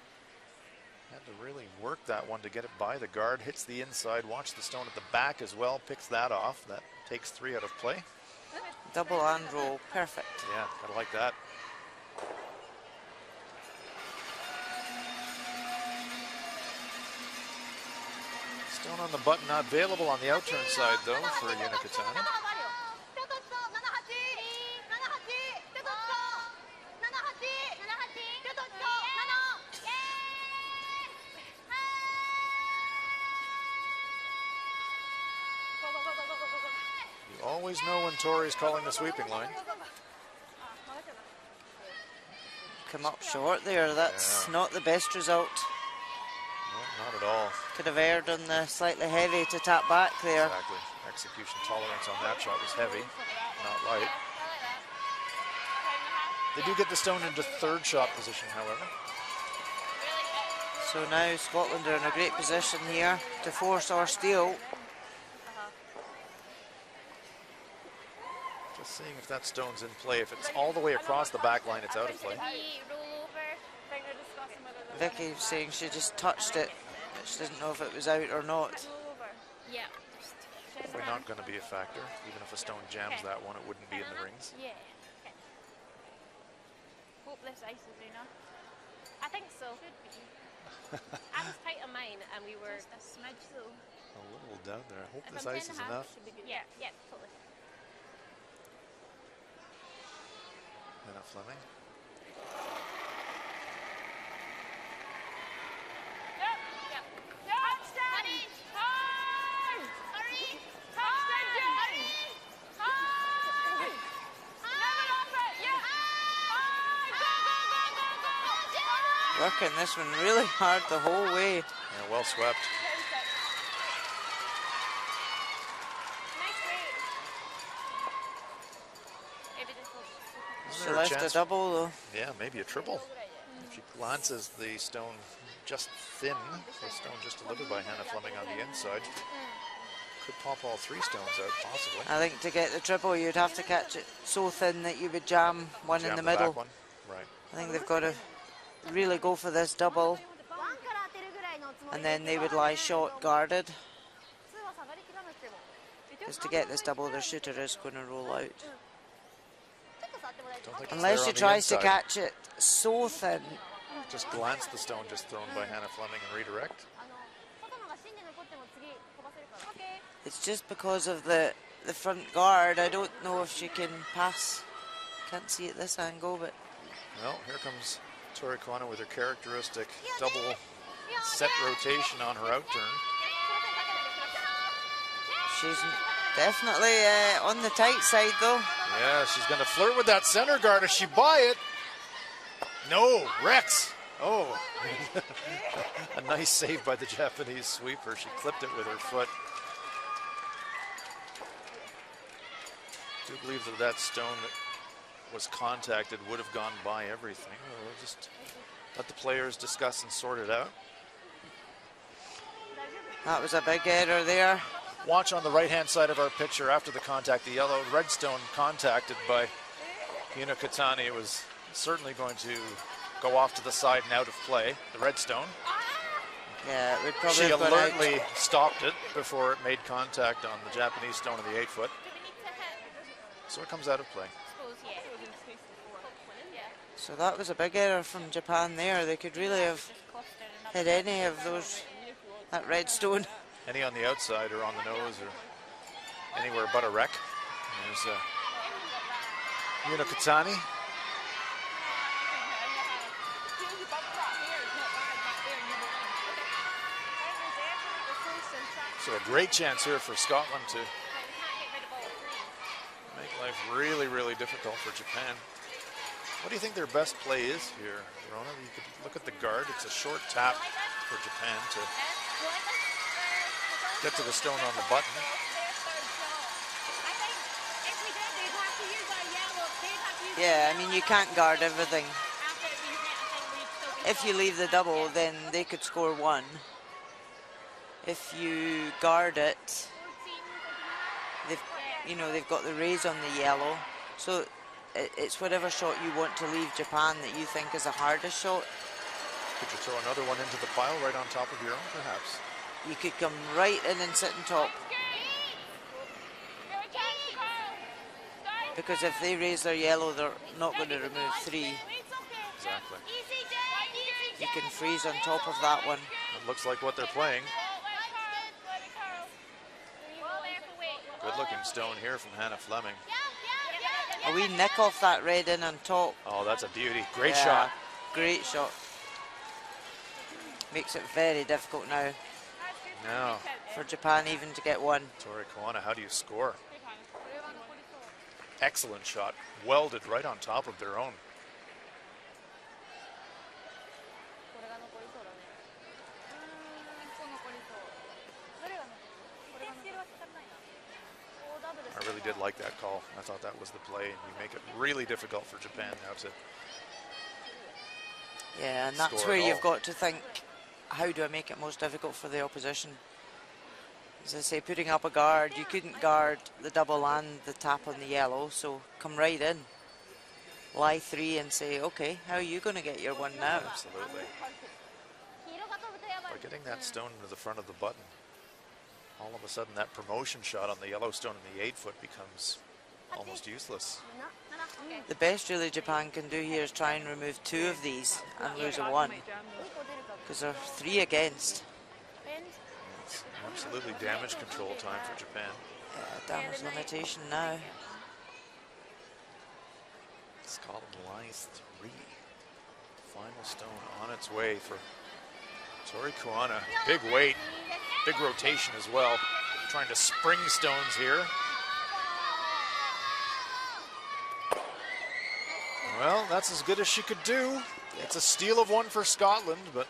Had to really work that one to get it by the guard. Hits the inside. Watch the stone at the back as well. Picks that off. That takes 3 out of play. Double and roll. Perfect. Yeah, gotta like that. Stone on the button, not available on the outturn side though for Yuna Katana. You always know when Tori's calling the sweeping line. Come up short there. That's not the best result. No, not at all. Could have erred on the slightly heavy to tap back there. Exactly. Execution tolerance on that shot was heavy, not light. They do get the stone into 3rd shot position, however. So now Scotland are in a great position here to force or steal. Just seeing if that stone's in play. If it's all the way across the back line, it's out of play. Vicky saying she just touched it She doesn't know if it was out or not. Move over. Yeah. Just Probably not going to be a factor. Even if a stone jams that one, it wouldn't be in the rings. Yeah. Okay. Hope this ices enough. I think so. Should be. I was tight on mine, and we were. Just a smidge though. A little down there. I hope If this I'm ice 10 is and a half, enough. it should be good. Yeah, yeah, totally. Hannah Fleming. Yep. Yep. Touchdown! Time! Hurry! Touchdown! Hurry! Time! Never off it! Yeah! Go, go, go, go, go! Working this one really hard the whole way. Yeah, well swept. Nice break. Maybe this will Is She there a left a chance? double though. Yeah, maybe a triple. If she glances the stone just thin, the stone just delivered by Hannah Fleming on the inside. Could pop all three stones out, possibly. I think to get the triple, you'd have to catch it so thin that you would jam one Jam in the back middle. one. Right. I think they've got to really go for this double, 1から当てるぐらいのつもり and then they would lie short guarded. 普通は下がりきらなくても Because to get this double, their shooter is going to roll out. ちょっと触っても大丈 Don't 夫 think it's Unless there she on the tries to inside. catch it so thin. Just glance the stone just thrown by Hannah Fleming and redirect. 外のが芯で残っても次飛ばせるから OK It's just because of the front guard. I don't know if she can pass. Can't see at this angle, but Well, here comes Tori Kono with her characteristic double set rotation on her out turn. she's definitely on the tight side though. Yeah, she's going to flirt with that center guard. Does she buy it? No, Rex. Oh, a nice save by the Japanese sweeper. She clipped it with her foot. I do believe that that stone that was contacted would have gone by everything. We'll just let the players discuss and sort it out. That was a big error there. Watch on the right-hand side of our picture after the contact, the yellow red stone contacted by Yuna Katani. It was certainly going to go off to the side and out of play, the red stone. Yeah, we'd probably She have gone out. alertly stopped it before it made contact on the Japanese stone of the 8-foot. Do we need to hit? So it comes out of play. Suppose, yeah. Yeah. So that was a big error from Japan there. They could really have Just cost her another hit any of those, that red stone. Any on the outside or on the nose or anywhere but a wreck. And there's Yuna Katani. So a great chance here for Scotland to make life really, really difficult for Japan. What do you think their best play is here, Rona? You could look at the guard. It's a short tap for Japan to get to the stone on the button. Yeah, I mean, you can't guard everything. If you leave the double, then they could score one. If you guard it, they've got the raise on the yellow. So it's whatever shot you want to leave Japan that you think is the hardest shot. Could you throw another one into the pile right on top of your own, perhaps? You could come right in and sit on top. Because if they raise their yellow, they're not going to remove three. Exactly. You can freeze on top of that one. It looks like what they're playing. Good looking stone here from Hannah Fleming. A wee nick off that red in on top. Oh, that's a beauty. Great Yeah, shot. Great shot. Makes it very difficult now Now, for Japan even to get one. Tori Koana, how do you score? Excellent shot. Welded right on top of their own. I really did like that call. I thought that was the play, and you make it really difficult for Japan now to. Yeah, and that's Score where it you've all. got to think, how do I make it most difficult for the opposition? As I say, putting up a guard, you couldn't guard the double and the tap on the yellow, so come right in. Lie three and say, okay, how are you going to get your one now? Absolutely. By Getting that stone into the front of the button. All of a sudden, that promotion shot on the yellow stone in the 8-foot becomes almost useless. The best really Japan can do here is try and remove 2 of these and lose a 1. Because there are 3 against. It's absolutely damage control time for Japan. Yeah, damage limitation now. Scotland lines 3. Final stone on its way for Tori Kuana. Big weight, big rotation as well. Trying to spring stones here. Well, that's as good as she could do. It's a steal of 1 for Scotland, but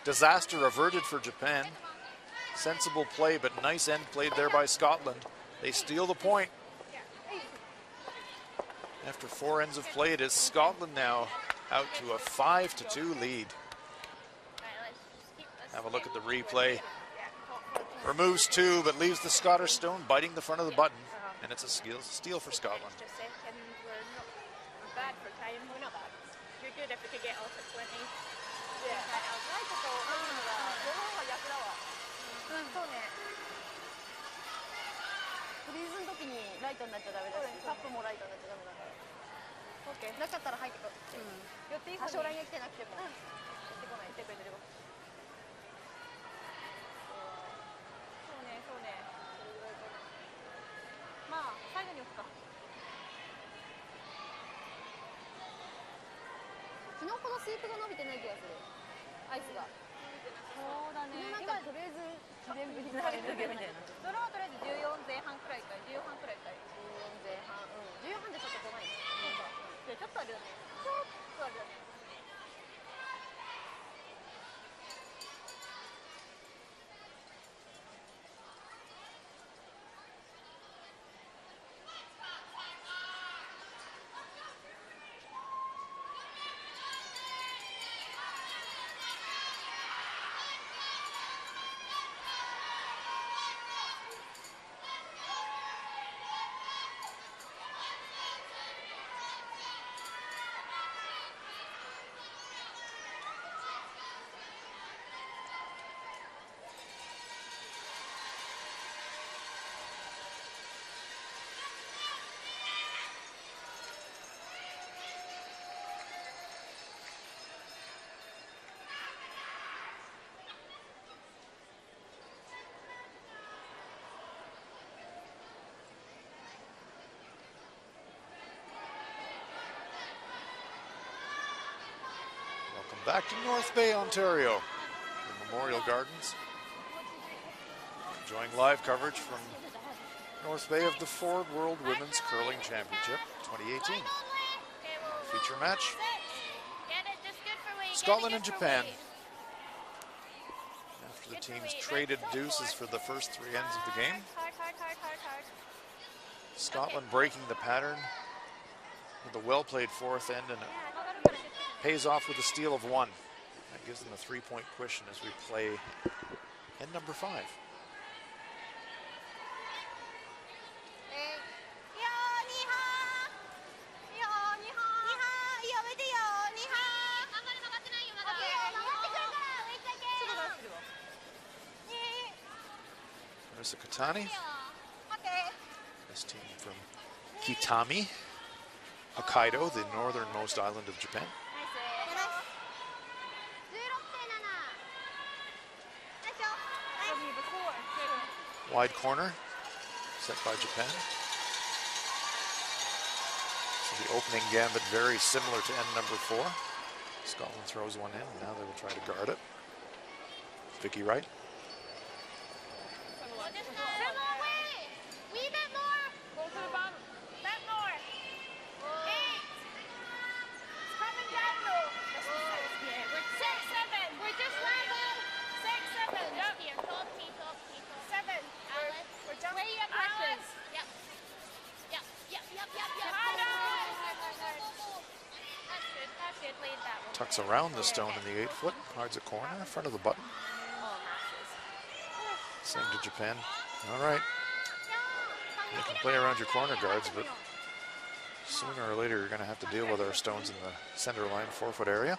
disaster averted for Japan. Sensible play, but nice end played there by Scotland. They steal the point. After 4 ends of play, it is Scotland now out to a 5-2 lead. Have a look at the replay. Removes 2, but leaves the Scottish stone biting the front of the button, and it's a steal for Scotland. Bad for time. We're not bad. You're good if we could get off at 20. Yeah. ライトとオリーブが両方が逆だわ。そうね。フリーズの時にライトになっちゃダメだし、タップもライトになっちゃダメだから。オッケー。なかったら入ってこい。寄っていいか。将来に来てなくても。寄ってこない。言ってくれてるわ。そうね、そうね。まあ最後に置くか。昨日ほどスイープが伸びてない気がする。アイスが。そうだね。今とりあえず全部になるみたいな。ドローはとりあえず14前半くらいかい。14半くらいかい。14前半。14半でちょっと来ない。いやちょっとあるよね。ちょっとあるよね。Back to North Bay, Ontario, the Memorial Gardens. Enjoying live coverage from North Bay of the Ford World Women's Curling Championship 2018. Feature match, Scotland and Japan. After the teams traded deuces for the first 3 ends of the game. Scotland breaking the pattern with a well-played 4th end, and it pays off with a steal of 1. That gives them a 3-point cushion as we play end number 5. Marisa Katani. This team from Kitami, Hokkaido, the northernmost island of Japan. Wide corner set by Japan. So the opening gambit very similar to end number 4. Scotland throws one in, and now they will try to guard it. Vicky Wright. Tucks around the stone in the 8-foot, hides a corner, front of the button. Same to Japan. All right. You can play around your corner guards, but sooner or later you're going to have to deal with our stones in the center line 4-foot area.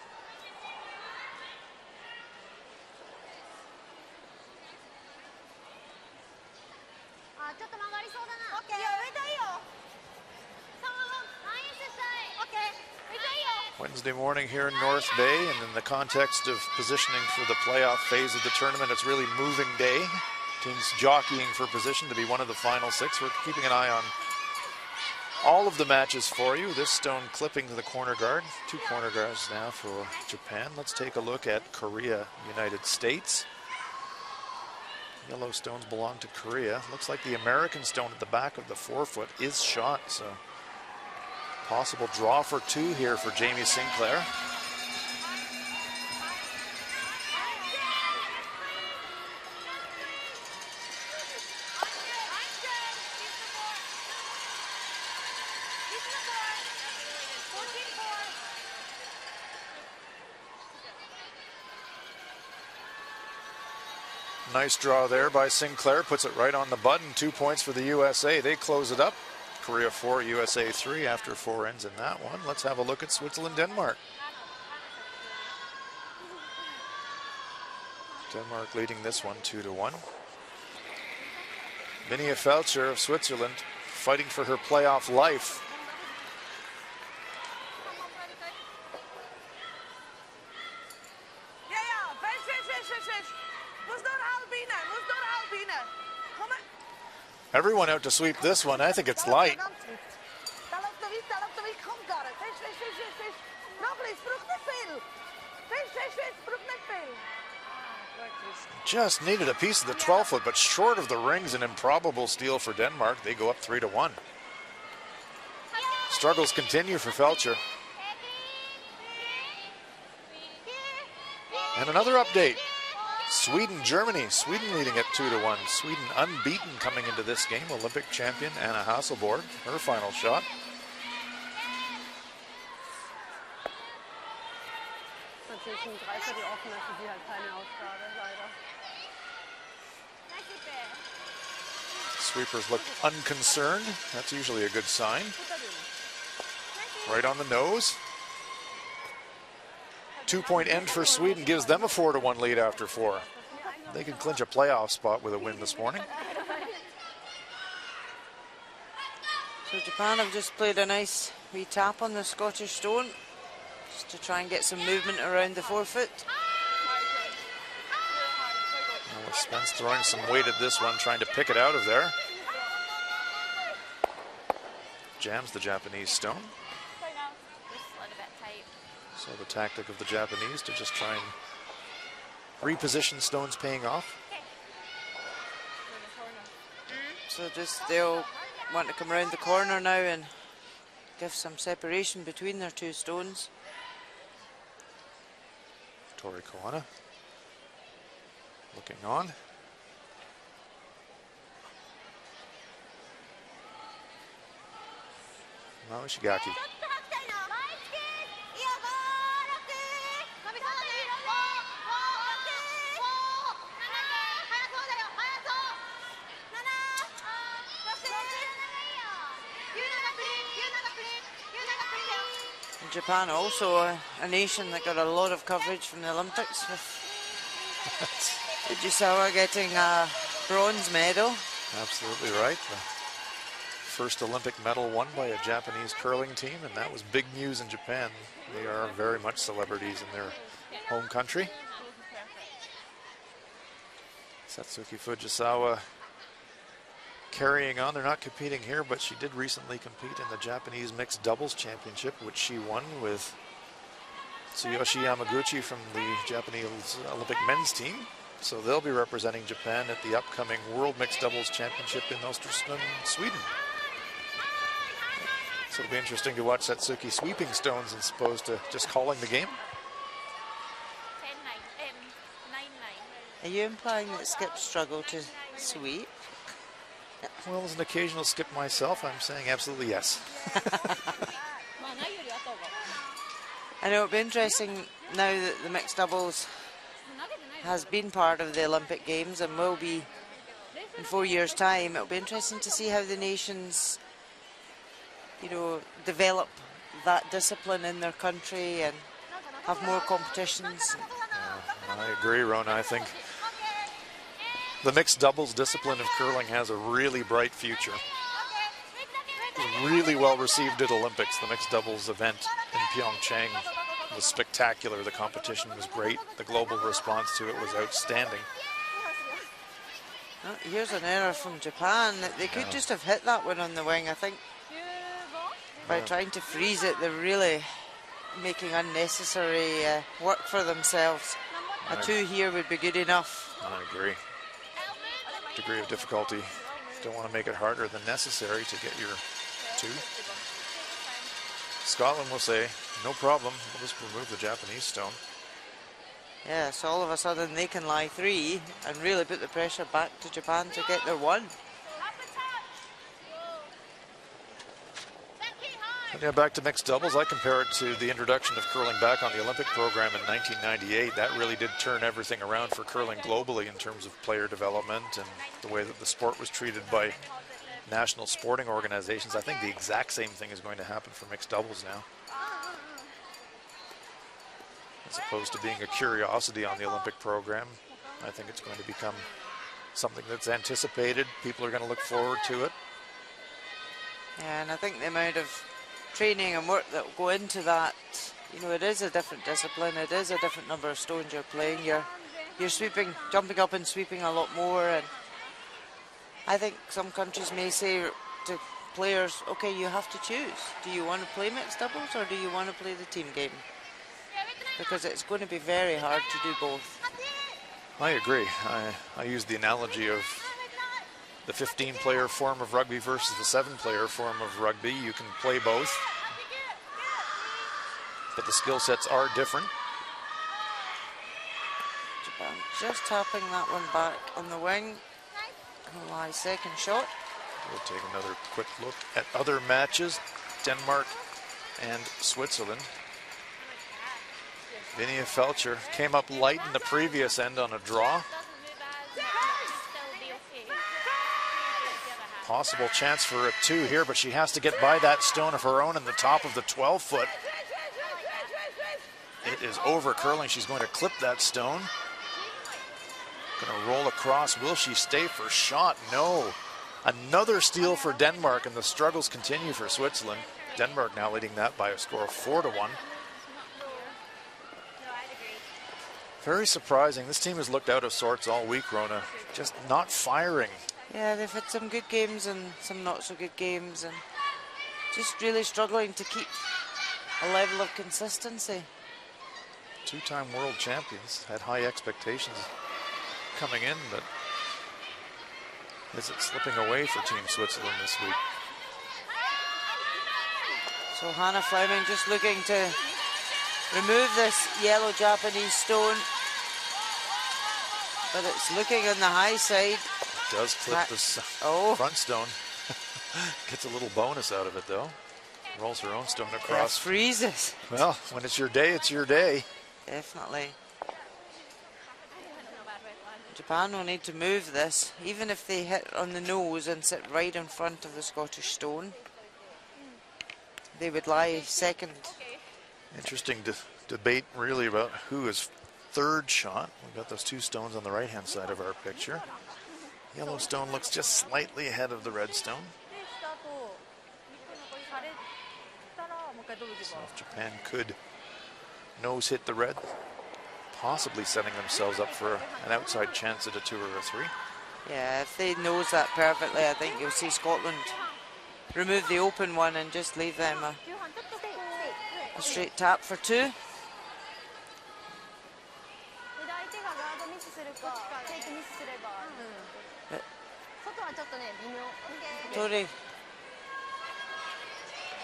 ちょっと曲がりそうだな。オッケー。いや、上だよ。ナイスしたい。オッケー。上だよ。Wednesday morning here in North Bay, and in the context of positioning for the playoff phase of the tournament, it's really moving day. Teams jockeying for position to be one of the final six. We're keeping an eye on all of the matches for you. This stone clipping to the corner guard. 2 corner guards now for Japan. Let's take a look at Korea, United States. Yellow stones belong to Korea. Looks like the American stone at the back of the forefoot is shot, so possible draw for 2 here for Jamie Sinclair. Nice draw there by Sinclair, puts it right on the button. 2 points for the USA. They close it up. Korea 4, USA 3 after 4 ends in that one. Let's have a look at Switzerland-Denmark. Denmark leading this one 2-1. Vinia Felcher of Switzerland fighting for her playoff life. Everyone out to sweep this one. I think it's light. Just needed a piece of the 12-foot, but short of the rings, an improbable steal for Denmark. They go up 3-1. Struggles continue for Felcher. And another update. Sweden, Germany. Sweden leading at 2-1. Sweden unbeaten coming into this game. Olympic champion Anna Hasselborg, her final shot. Sweepers look unconcerned. That's usually a good sign. Right on the nose. 2-point end for Sweden gives them a 4-1 lead after 4. They can clinch a playoff spot with a win this morning. So Japan have just played a nice wee tap on the Scottish stone, just to try and get some movement around the forefoot. Well, Spence throwing some weight at this one, trying to pick it out of there. Jams the Japanese stone. So the tactic of the Japanese to just try and reposition stones paying off. So just they'll want to come around the corner now and give some separation between their 2 stones. Tori Koana looking on. Mao Ishigaki. Japan also a nation that got a lot of coverage from the Olympics, with Fujisawa getting a bronze medal. Absolutely right. The first Olympic medal won by a Japanese curling team, and that was big news in Japan. They are very much celebrities in their home country. Satsuki Fujisawa carrying on. They're not competing here, but she did recently compete in the Japanese mixed doubles championship, which she won with Tsuyoshi Yamaguchi from the Japanese Olympic men's team. So they'll be representing Japan at the upcoming World Mixed Doubles Championship in Östersund, Sweden. So it'll be interesting to watch Satsuki sweeping stones as opposed to just calling the game. 10-9, 9-9. Are you implying that Skip struggled to sweep? Well, as an occasional skip myself, I'm saying absolutely yes. I know it'll be interesting now that the mixed doubles has been part of the Olympic Games and will be in 4 years' time. It'll be interesting to see how the nations, you know, develop that discipline in their country and have more competitions. I agree, Rona. I think The mixed doubles discipline of curling has a really bright future. Really well received at Olympics. The mixed doubles event in Pyeongchang was spectacular. The competition was great. The global response to it was outstanding. Oh, here's an error from Japan. They could just have hit that one on the wing, I think. By trying to freeze it, they're really making unnecessary work for themselves. A 2 here would be good enough. I agree. Degree of difficulty. Don't want to make it harder than necessary to get your 2. Scotland will say, no problem, we'll just remove the Japanese stone. Yeah, so all of a sudden they can lie 3 and really put the pressure back to Japan to get their 1. And yeah, back to mixed doubles, I compare it to the introduction of curling back on the Olympic program in 1998. That really did turn everything around for curling globally in terms of player development and the way that the sport was treated by national sporting organizations. I think the exact same thing is going to happen for mixed doubles now. As opposed to being a curiosity on the Olympic program, I think it's going to become something that's anticipated. People are going to look forward to it. Yeah, and I think the amount of training and work that will go into that, you know, it is a different discipline, it is a different number of stones you're playing. You're sweeping, jumping up and sweeping a lot more, and I think some countries may say to players, okay, you have to choose. Do you want to play mixed doubles or do you want to play the team game? Because it's going to be very hard to do both. I agree. I use the analogy of the 15-player form of rugby versus the 7-player form of rugby. You can play both, but the skill sets are different. Japan just tapping that one back on the wing. Lie second shot. We'll take another quick look at other matches. Denmark and Switzerland. Vinia Felcher came up light in the previous end on a draw. Possible chance for a 2 here, but she has to get by that stone of her own in the top of the 12-foot. It is over curling. She's going to clip that stone. Going to roll across. Will she stay for shot? No. Another steal for Denmark, and the struggles continue for Switzerland. Denmark now leading that by a score of 4-1. Very surprising. This team has looked out of sorts all week, Rona. Just not firing. Yeah, they've had some good games and some not so good games, and just really struggling to keep a level of consistency. 2-time world champions, had high expectations coming in, but is it slipping away for Team Switzerland this week? So Hannah Fleming just looking to remove this yellow Japanese stone, but it's looking on the high side. It does clip this front stone. Gets a little bonus out of it though. Rolls her own stone across. That freezes. Well, when it's your day, it's your day. Definitely. Japan will need to move this, even if they hit on the nose and sit right in front of the Scottish stone. They would lie second. Interesting debate really about who is third shot. We've got those 2 stones on the right-hand side of our picture. Yellow stone looks just slightly ahead of the red stone. So if Japan could nose hit the red, possibly setting themselves up for an outside chance at a 2 or a 3. Yeah, if they nose that perfectly, I think you'll see Scotland remove the open one and just leave them a straight tap for 2. Tori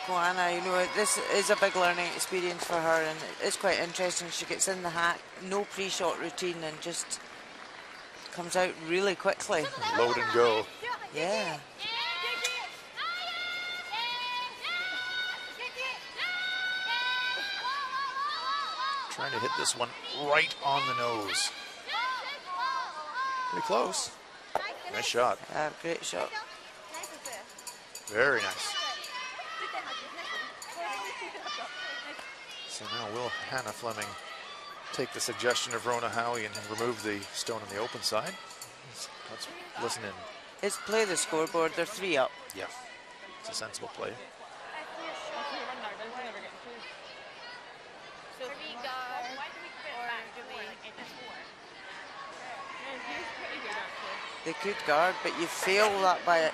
Kohana, you know, this is a big learning experience for her, and it's quite interesting. She gets in the hack, no pre-shot routine, and just comes out really quickly. Load and go. Yeah. Trying to hit this one right on the nose. Pretty close. Nice shot. Great shot. Very nice. So now will Hannah Fleming take the suggestion of Rona Howie and remove the stone on the open side? It's Let's listen in. It's play the scoreboard. They're 3 up. Yeah, it's a sensible play. So we go. Why do we put it back? Do we like it just four? They could guard, but you fail that by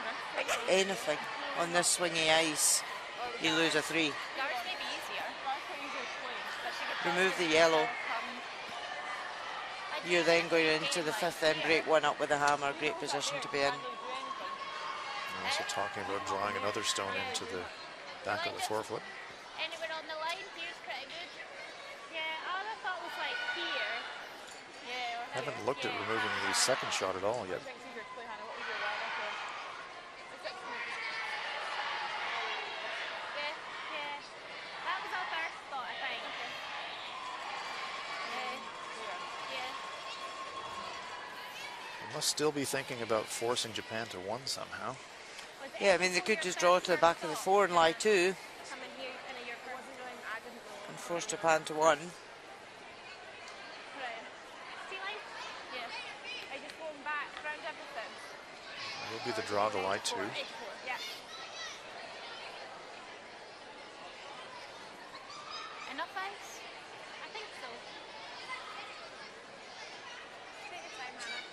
anything on this swingy ice. You lose a 3. Guards may be easier. Remove the yellow. You're then going into the 5th end break, 1 up with a hammer. Great position to be in. We're also talking about drawing another stone into the back of the forefoot. Anyone on the line here's pretty good. Yeah, all I thought was like here. Yeah. Or Haven't looked at removing the second shot at all yet. Yeah, yeah. That was our first thought, I think. Yeah. They must still be thinking about forcing Japan to 1 somehow. Yeah, I mean, they could just draw to the back of the 4 and lie 2 Come in here, kind of your first. and force Japan to 1. Right. See line? Yeah. I just going back, round everything. It will be the draw to lie 2. Yeah. Enough ice? I think so. Take your time, Hannah.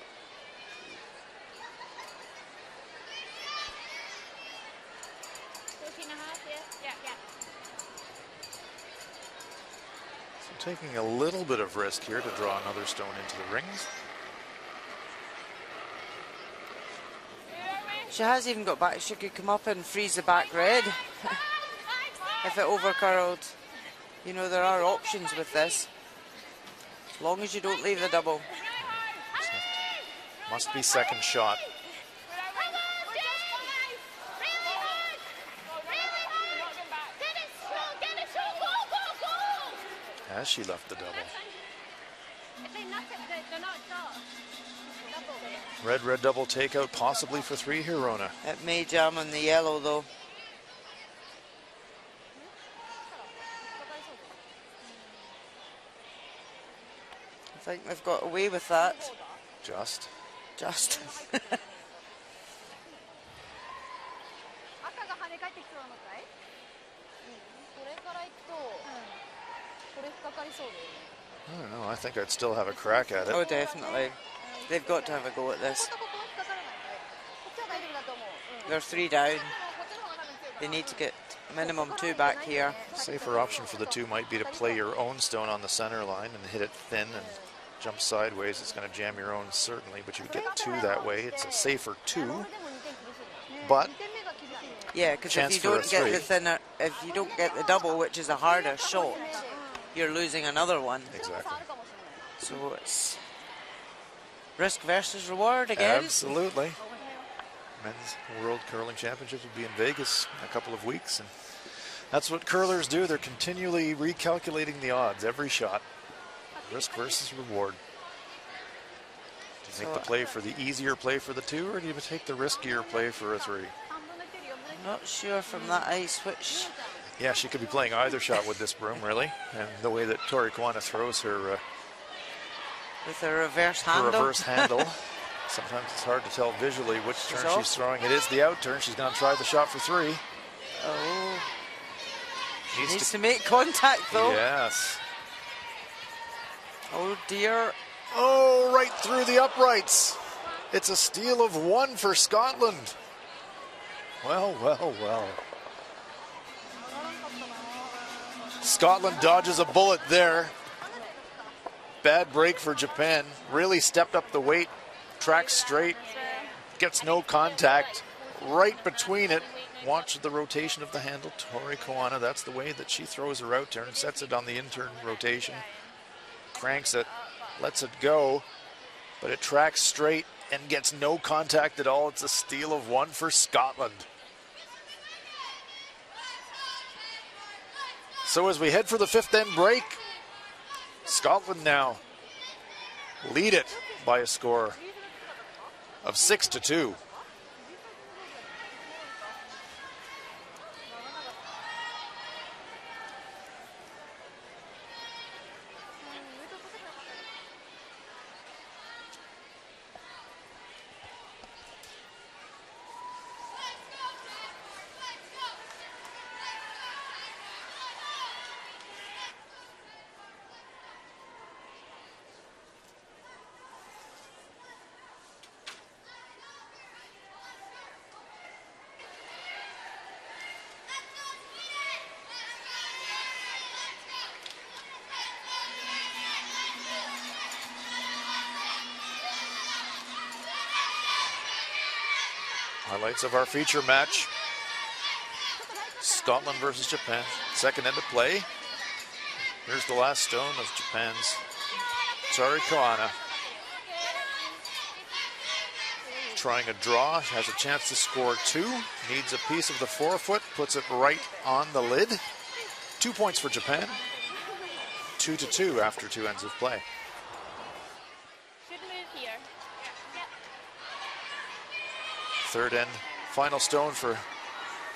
14.5, yeah? Yeah. So taking a little bit of risk here to draw another stone into the rings. She has even got back. She could come up and freeze the back red if it overcurled. You know, there are options with this. As long as you don't leave the double. Must be second shot. As she left the double. Red double takeout possibly for 3 here, Rona. It may jam on the yellow though. I think they've got away with that. Just. Just. 赤が跳ね返ってきそうなのかい？これから行くと、これ引っかかりそうだよね。 I don't know. I think I'd still have a crack at Oh, it. definitely. They've got to have a go at this. ここは引っかからないかい？こっちは大丈夫だと思う。 They're 3 down. こっちの方が多分強い。 They need to get minimum 2 back here. Safer option for the 2 might be to play your own stone on the center line and hit it thin and jump sideways. It's going to jam your own certainly, but you get 2 that way. It's a safer 2, but Yeah, because if Chance you for a don't get 3. the thinner, if you don't get the double, which is a harder shot, you're losing another one. exactly. So it's risk versus reward again. Absolutely. Men's World Curling Championships will be in Vegas in a couple of weeks, and that's what curlers do. They're continually recalculating the odds every shot. Risk versus reward. Do you think the play for the easier play for the 2, or do you take the riskier play for a 3? I'm not sure from that ice which. Yeah, she could be playing either shot with this broom, really. And the way that Tori Kwana throws her, With a reverse her handle. reverse handle, sometimes it's hard to tell visually which turn off. she's throwing. It is the out turn. She's going to try the shot for 3. Oh, Needs needs to make contact though. Yes. Oh dear. Oh, right through the uprights. It's a steal of 1 for Scotland. Well, well, well. Scotland dodges a bullet there. Bad break for Japan. Really stepped up the weight. Tracks straight. Gets no contact. Right between it. Watch the rotation of the handle. Tori Kwana, that's the way that she throws her out turn. Sets it on the intern rotation. Cranks it. Lets it go. But it tracks straight and gets no contact at all. It's a steal of 1 for Scotland. So as we head for the 5th end break, Scotland now lead it by a score of 6-2. Highlights of our feature match. Scotland versus Japan. Second end of play. Here's the last stone of Japan's Sari Koana. Trying a draw, has a chance to score 2. Needs a piece of the forefoot, puts it right on the lid. 2 points for Japan. 2-2 after 2 ends of play. Should move here. Third end, final stone for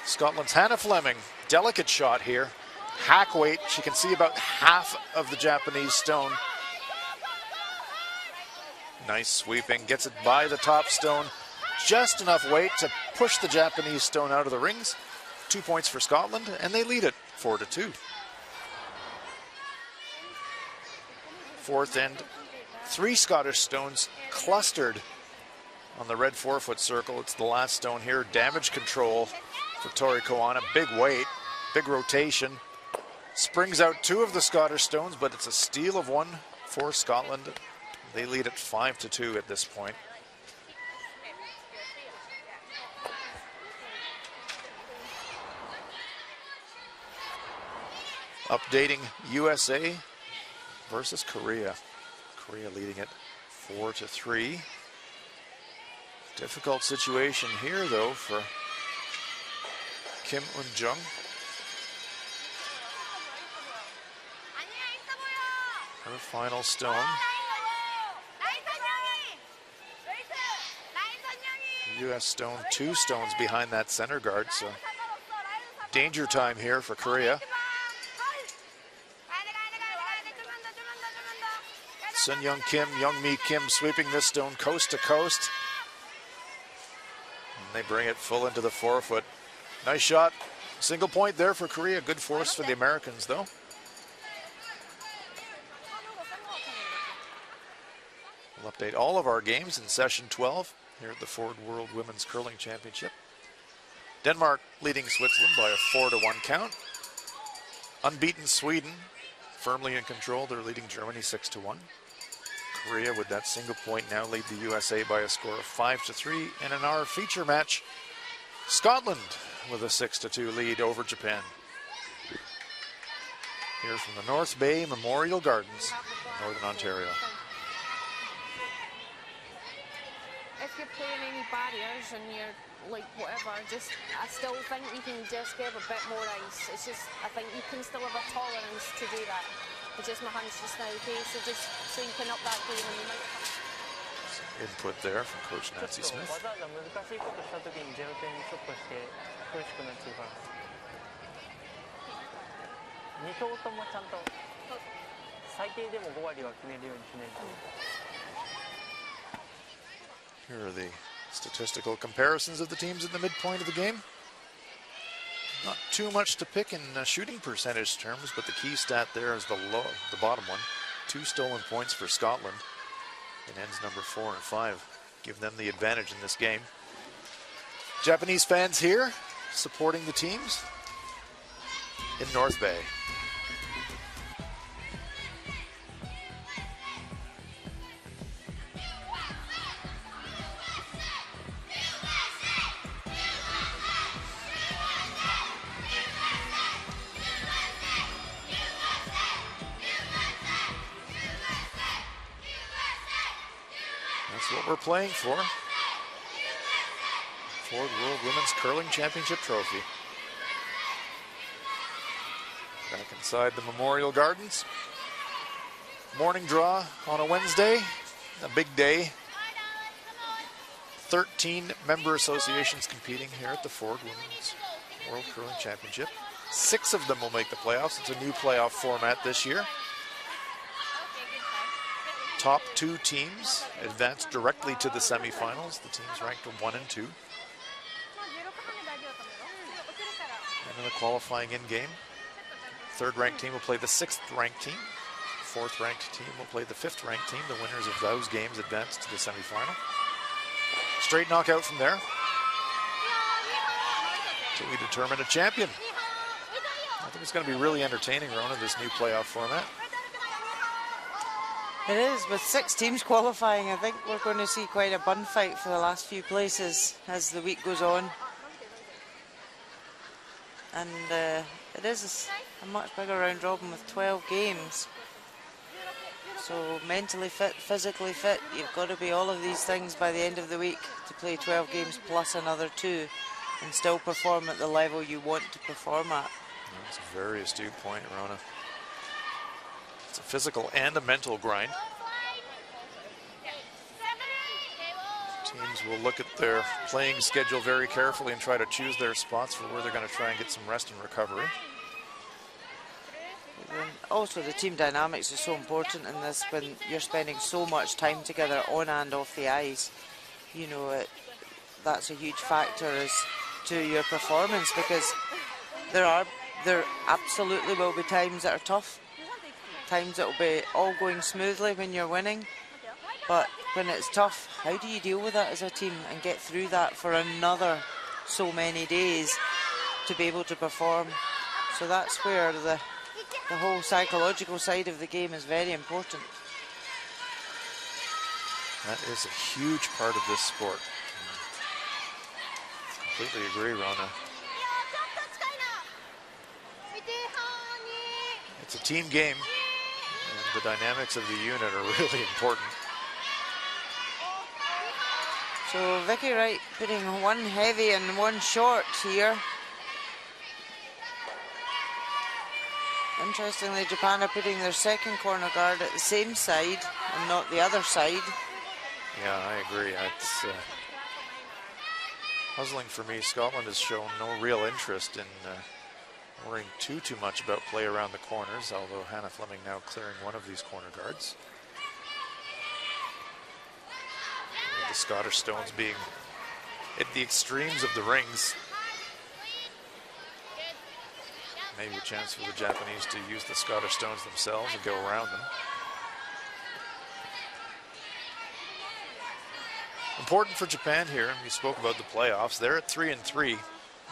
Scotland's Hannah Fleming. Delicate shot here. Hack weight, she can see about half of the Japanese stone. Nice sweeping, gets it by the top stone. Just enough weight to push the Japanese stone out of the rings. 2 points for Scotland, and they lead it 4-2. Fourth end, 3 Scottish stones clustered on the red forefoot circle. It's the last stone here. Damage control for Tori Koana. Big weight, big rotation. Springs out 2 of the Scottish stones, but it's a steal of 1 for Scotland. They lead it 5-2 at this point. Updating USA versus Korea. Korea leading it 4-3. Difficult situation here though for Kim Eun-jung. Her final stone. U.S. stone, 2 stones behind that center guard, so danger time here for Korea. Sun Young Kim, Young-mi Kim sweeping this stone coast to coast. And they bring it full into the forefoot. Nice shot. Single point there for Korea. Good force for the Americans though. We'll update all of our games in session 12 here at the Ford World Women's Curling Championship. Denmark leading Switzerland by a 4-1 count. Unbeaten Sweden firmly in control. They're leading Germany 6-1. Korea with that single point now lead the USA by a score of 5-3. And in our feature match, Scotland with a 6-2 lead over Japan. Here from the North Bay Memorial Gardens, Northern Ontario. If you're playing any barriers and you're like whatever, just I still think you can just give a bit more ice. It's just I think you can still have a tolerance to do that. It's just my hunch just now, okay? So just so you can up that game and you might. Input there from Coach Nancy Smith. わざわざ難しいことした時に0点にショットして苦しくなっちゃうから2投ともちゃんと最低でも5割は決めるようにしないと。 Here are the statistical comparisons of the teams in the midpoint of the game. Not too much to pick in shooting percentage terms, but the key stat there is the bottom one. 2 stolen points for Scotland in ends number 4 and 5. Give them the advantage in this game. Japanese fans here supporting the teams in North Bay. That's what we're playing for. Ford World Women's Curling Championship Trophy. Back inside the Memorial Gardens. Morning draw on a Wednesday, a big day. 13 member associations competing here at the Ford Women's World Curling Championship. 6 of them will make the playoffs. It's a new playoff format this year. Top 2 teams advance directly to the semifinals. The teams ranked 1 and 2. And in the qualifying in-game, 3rd ranked team will play the 6th ranked team. 4th ranked team will play the 5th ranked team. The winners of those games advance to the semifinal. Straight knockout from there until we determine a champion. I think it's going to be really entertaining, Rona, this new playoff format. It is, with 6 teams qualifying. I think we're going to see quite a bun fight for the last few places as the week goes on. And it is a much bigger round robin with 12 games. So mentally fit, physically fit, you've got to be all of these things by the end of the week to play 12 games plus another 2 and still perform at the level you want to perform at. That's a very astute point, Rona. It's a physical and a mental grind. Teams will look at their playing schedule very carefully and try to choose their spots for where they're going to try and get some rest and recovery. And also the team dynamics is so important in this when you're spending so much time together on and off the ice. You know, that's a huge factor as to your performance, because there absolutely will be times that are tough, times that will be all going smoothly when you're winning, but when it's tough, how do you deal with that as a team and get through that for another so many days to be able to perform? So that's where the whole psychological side of the game is very important. That is a huge part of this sport. Completely agree, Rona. It's a team game, and the dynamics of the unit are really important. So Vicky Wright putting one heavy and one short here. Interestingly, Japan are putting their second corner guard at the same side and not the other side. Yeah, I agree. It's puzzling for me. Scotland has shown no real interest in worrying too much about play around the corners, although Hannah Fleming now clearing one of these corner guards. The Scottish Stones being at the extremes of the rings. Maybe a chance for the Japanese to use the Scottish Stones themselves and go around them. Important for Japan here, and we spoke about the playoffs. They're at 3-3.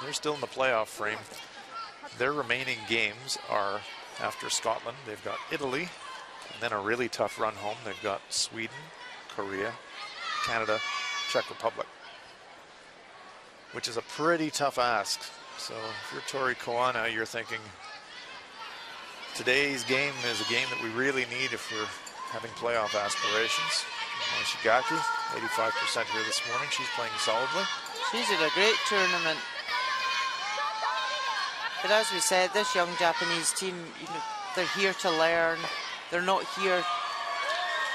They're still in the playoff frame. Their remaining games are, after Scotland, they've got Italy, and then a really tough run home. They've got Sweden, Korea, Canada, Czech Republic, which is a pretty tough ask. So if you're Tori Koana, you're thinking today's game is a game that we really need if we're having playoff aspirations. Moishigaki, 85% here this morning. She's playing solidly. She's in a great tournament. But as we said, this young Japanese team, you know, they're here to learn. They're not here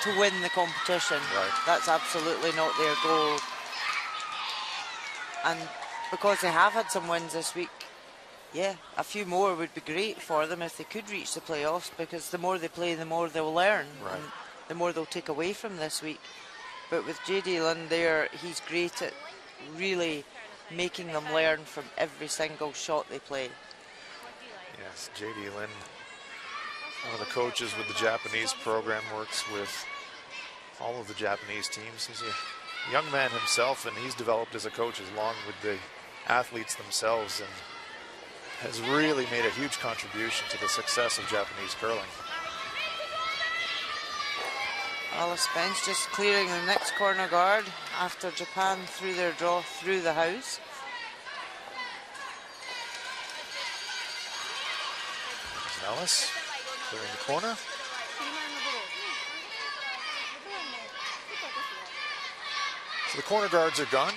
to win the competition. Right. That's absolutely not their goal. And because they have had some wins this week, yeah, a few more would be great for them if they could reach the playoffs, because the more they play, the more they'll learn. Right. And the more they'll take away from this week. But with J.D. Lynn there, he's great at really making them learn from every single shot they play. Yes, J.D. Lynn, one of the coaches with the Japanese program, works with all of the Japanese teams. He's a young man himself, and he's developed as a coach along with the athletes themselves, and has really made a huge contribution to the success of Japanese curling. Alice Spence just clearing the next corner guard after Japan threw their draw through the house. Alice clearing the corner. So the corner guards are gone.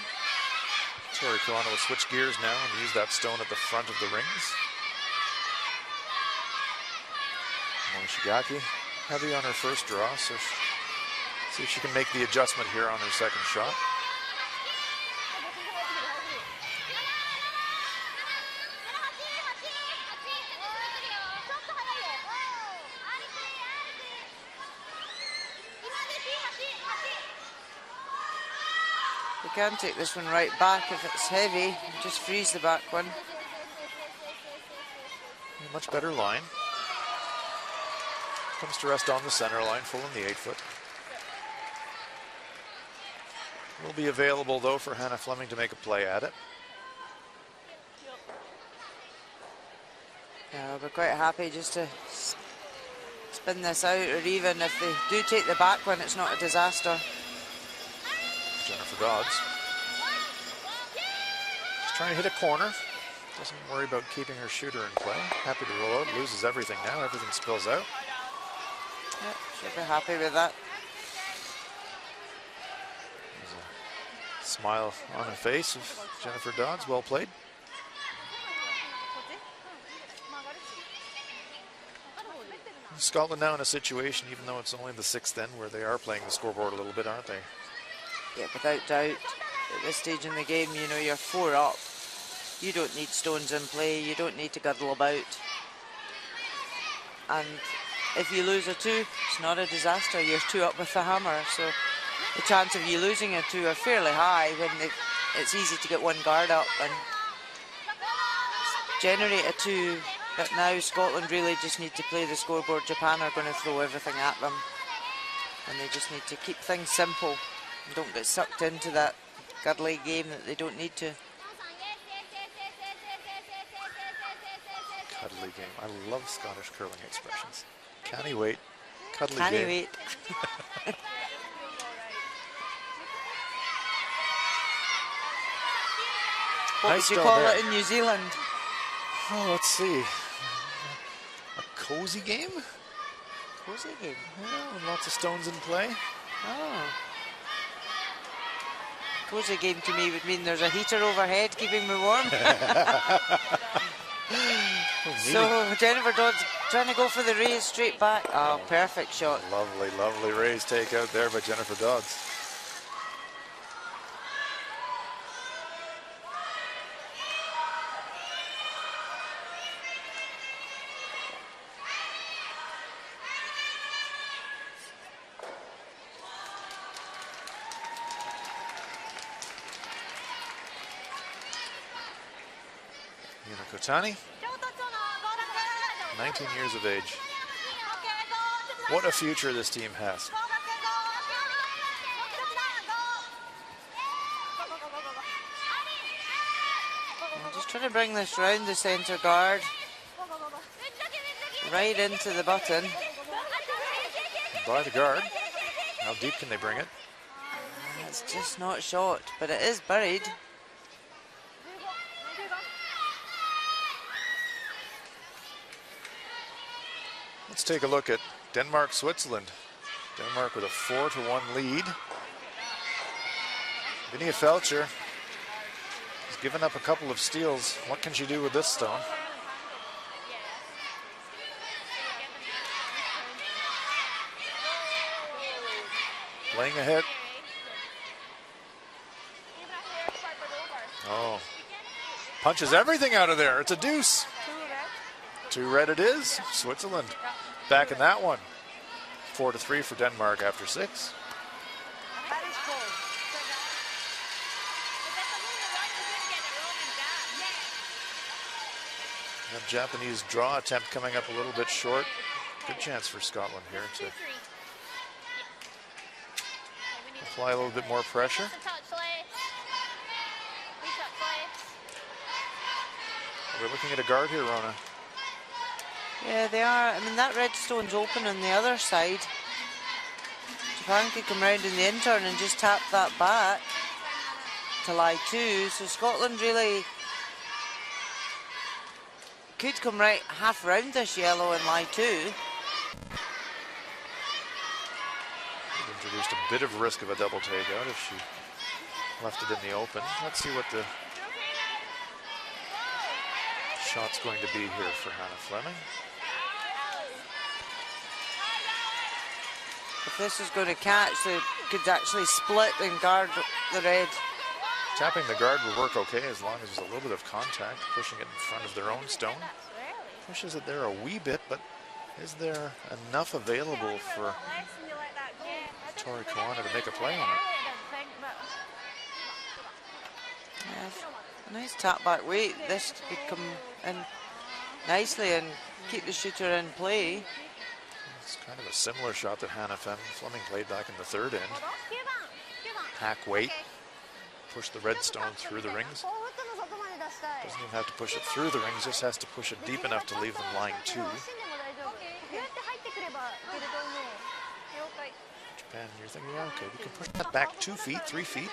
Tori Koana will switch gears now and use that stone at the front of the rings. Moishigaki heavy on her first draw, so see if she can make the adjustment here on her second shot. They can take this one right back if it's heavy, just freeze the back one. A much better line. Comes to rest on the center line, full in the 8-foot. Will be available though for Hannah Fleming to make a play at it. Yeah, we're quite happy just to spin this out, or even if they do take the back one, it's not a disaster. Jennifer Dodds. She's trying to hit a corner. Doesn't worry about keeping her shooter in play. Happy to roll out. Loses everything now. Everything spills out. Yep, she'll be happy with that. There's a smile on her face of Jennifer Dodds. Well played. Scotland now in a situation, even though it's only the 6th end, where they are playing the scoreboard a little bit, aren't they? Yeah, without doubt. At this stage in the game, you know, you're 4 up. You don't need stones in play. You don't need to girdle about. And if you lose a 2, it's not a disaster. You're 2 up with the hammer. So the chance of you losing a 2 are fairly high when it's easy to get 1 guard up and generate a 2. But now Scotland really just need to play the scoreboard. Japan are going to throw everything at them. And they just need to keep things simple. And don't get sucked into that girdly game that they don't need to. Cuddly game. I love Scottish curling expressions. Canny wait. Cuddly Canny game. wait. What Nice would you start call there. it in New Zealand? Oh, let's see. A cozy game? Cozy game. Yeah, with lots of stones in play. Oh. Cozy game to me would mean there's a heater overhead keeping me warm. So Jennifer Dodds trying to go for the raise straight back. Oh, perfect shot. Lovely, lovely raise take out there by Jennifer Dodds. Yuna Kotani, 19 years of age. What a future this team has. I'm just trying to bring this round the centre guard. Right into the button. By the guard. How deep can they bring it? It's just not shot, but it is buried. Let's take a look at Denmark, Switzerland. Denmark with a 4-1 lead. Vinnie Felcher has given up a couple of steals. What can she do with this stone? Laying ahead. Oh. Punches everything out of there. It's a deuce. 2 red it is. Switzerland back in that one. 4-3 for Denmark after 6. The Japanese draw attempt coming up a little bit short. Good chance for Scotland here to apply a little bit more pressure. We're looking at a guard here, Rona. Yeah, they are. I mean, that red stone's open on the other side. Japan could come round in the in-turn and just tap that back to lie 2. So Scotland really could come right half round this yellow and lie 2. Introduced a bit of risk of a double takeout if she left it in the open. Let's see what the shot's going to be here for Hannah Fleming. If this is going to catch, they could actually split and guard the red. Tapping the guard will work okay as long as there's a little bit of contact, pushing it in front of their own stone. Pushes it there a wee bit, but is there enough available for Tori Kawana to make a play on it? Yeah, a nice tap back weight. This could come in nicely and keep the shooter in play. It's kind of a similar shot that Hannah Fleming played back in the 3rd end. Hack weight, push the red stone through the rings. Doesn't even have to push it through the rings, just has to push it deep enough to leave them lying 2. And you're thinking, yeah, okay, we can push that back 2 feet, 3 feet.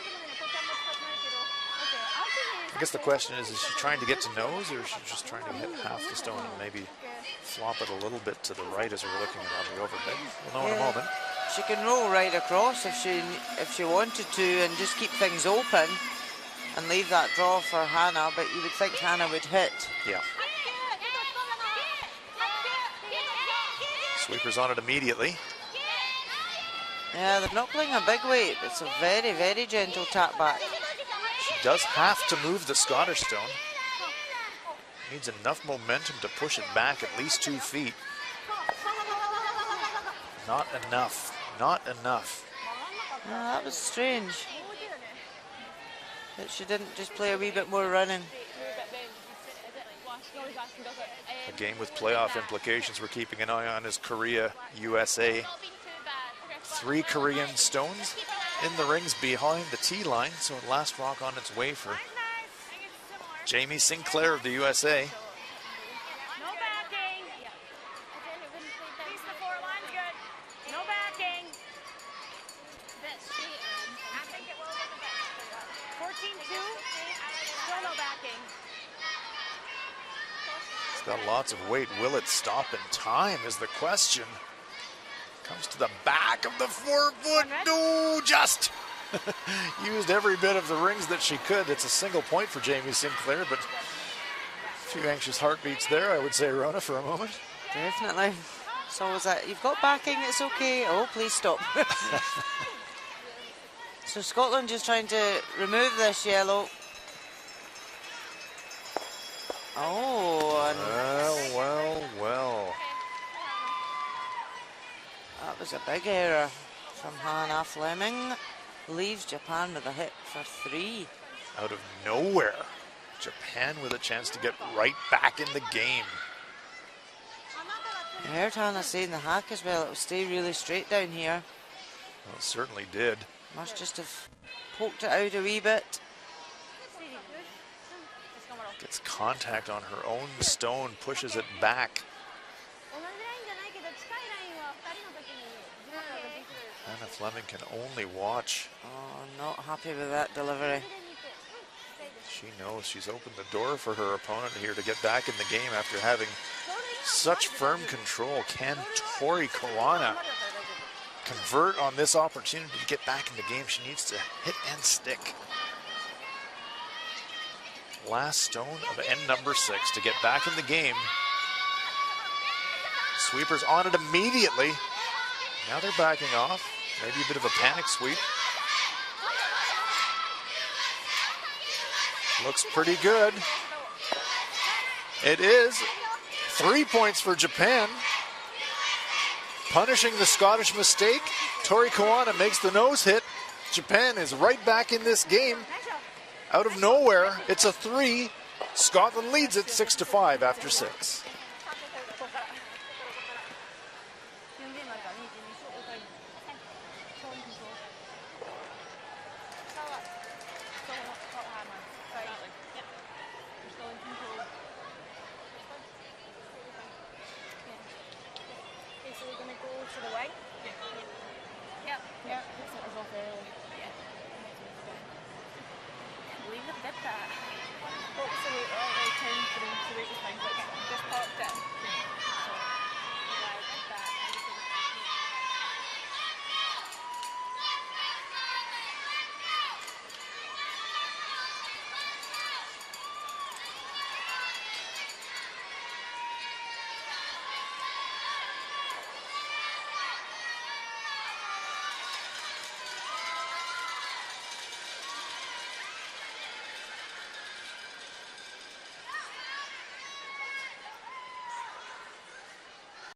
I guess the question is she trying to get to nose, or is she just trying to hit half the stone and maybe flop it a little bit to the right as we're looking at on the overhead? We'll know in a moment. She can roll right across if she wanted to and just keep things open and leave that draw for Hannah, but you would think Hannah would hit. Yeah. Sweepers on it immediately. Yeah, they're not playing a big weight. It's a very, very gentle tap back. She does have to move the Scottish stone. Needs enough momentum to push it back at least 2 feet. Not enough. Not enough. That was strange. That she didn't just play a wee bit more running. A game with playoff implications we're keeping an eye on is Korea, USA. 3 Korean stones in the rings behind the tee line, so last rock on its way for Jamie Sinclair of the USA. No backing. Piece the 4 line's good. No backing. I think it will get the back. 14-2. Still no backing. It's got lots of weight. Will it stop in time is the question. Comes to the back of the 4-foot. No, just used every bit of the rings that she could. It's a single point for Jamie Sinclair, but a few anxious heartbeats there, I would say, Rona, for a moment. Definitely. It's always that, you've got backing, it's okay. Oh, please stop. So Scotland just trying to remove this yellow. Oh, and Well. that was a big error from Hannah Fleming. Leaves Japan with a hit for 3. Out of nowhere, Japan with a chance to get right back in the game. You heard Hannah saying the hack as well. It will stay really straight down here. Well, it certainly did. Must just have poked it out a wee bit. Gets contact on her own stone, pushes it back. Hannah Fleming can only watch. Oh, not happy with that delivery. She knows she's opened the door for her opponent here to get back in the game after having such firm control. Can Tori Kawana convert on this opportunity to get back in the game? She needs to hit and stick. Last stone of end number 6 to get back in the game. Sweepers on it immediately. Now they're backing off. Maybe a bit of a panic sweep. Looks pretty good. It is 3 points for Japan. Punishing the Scottish mistake. Tori Kawana makes the nose hit. Japan is right back in this game. Out of nowhere, it's a 3. Scotland leads it 6-5 after 6.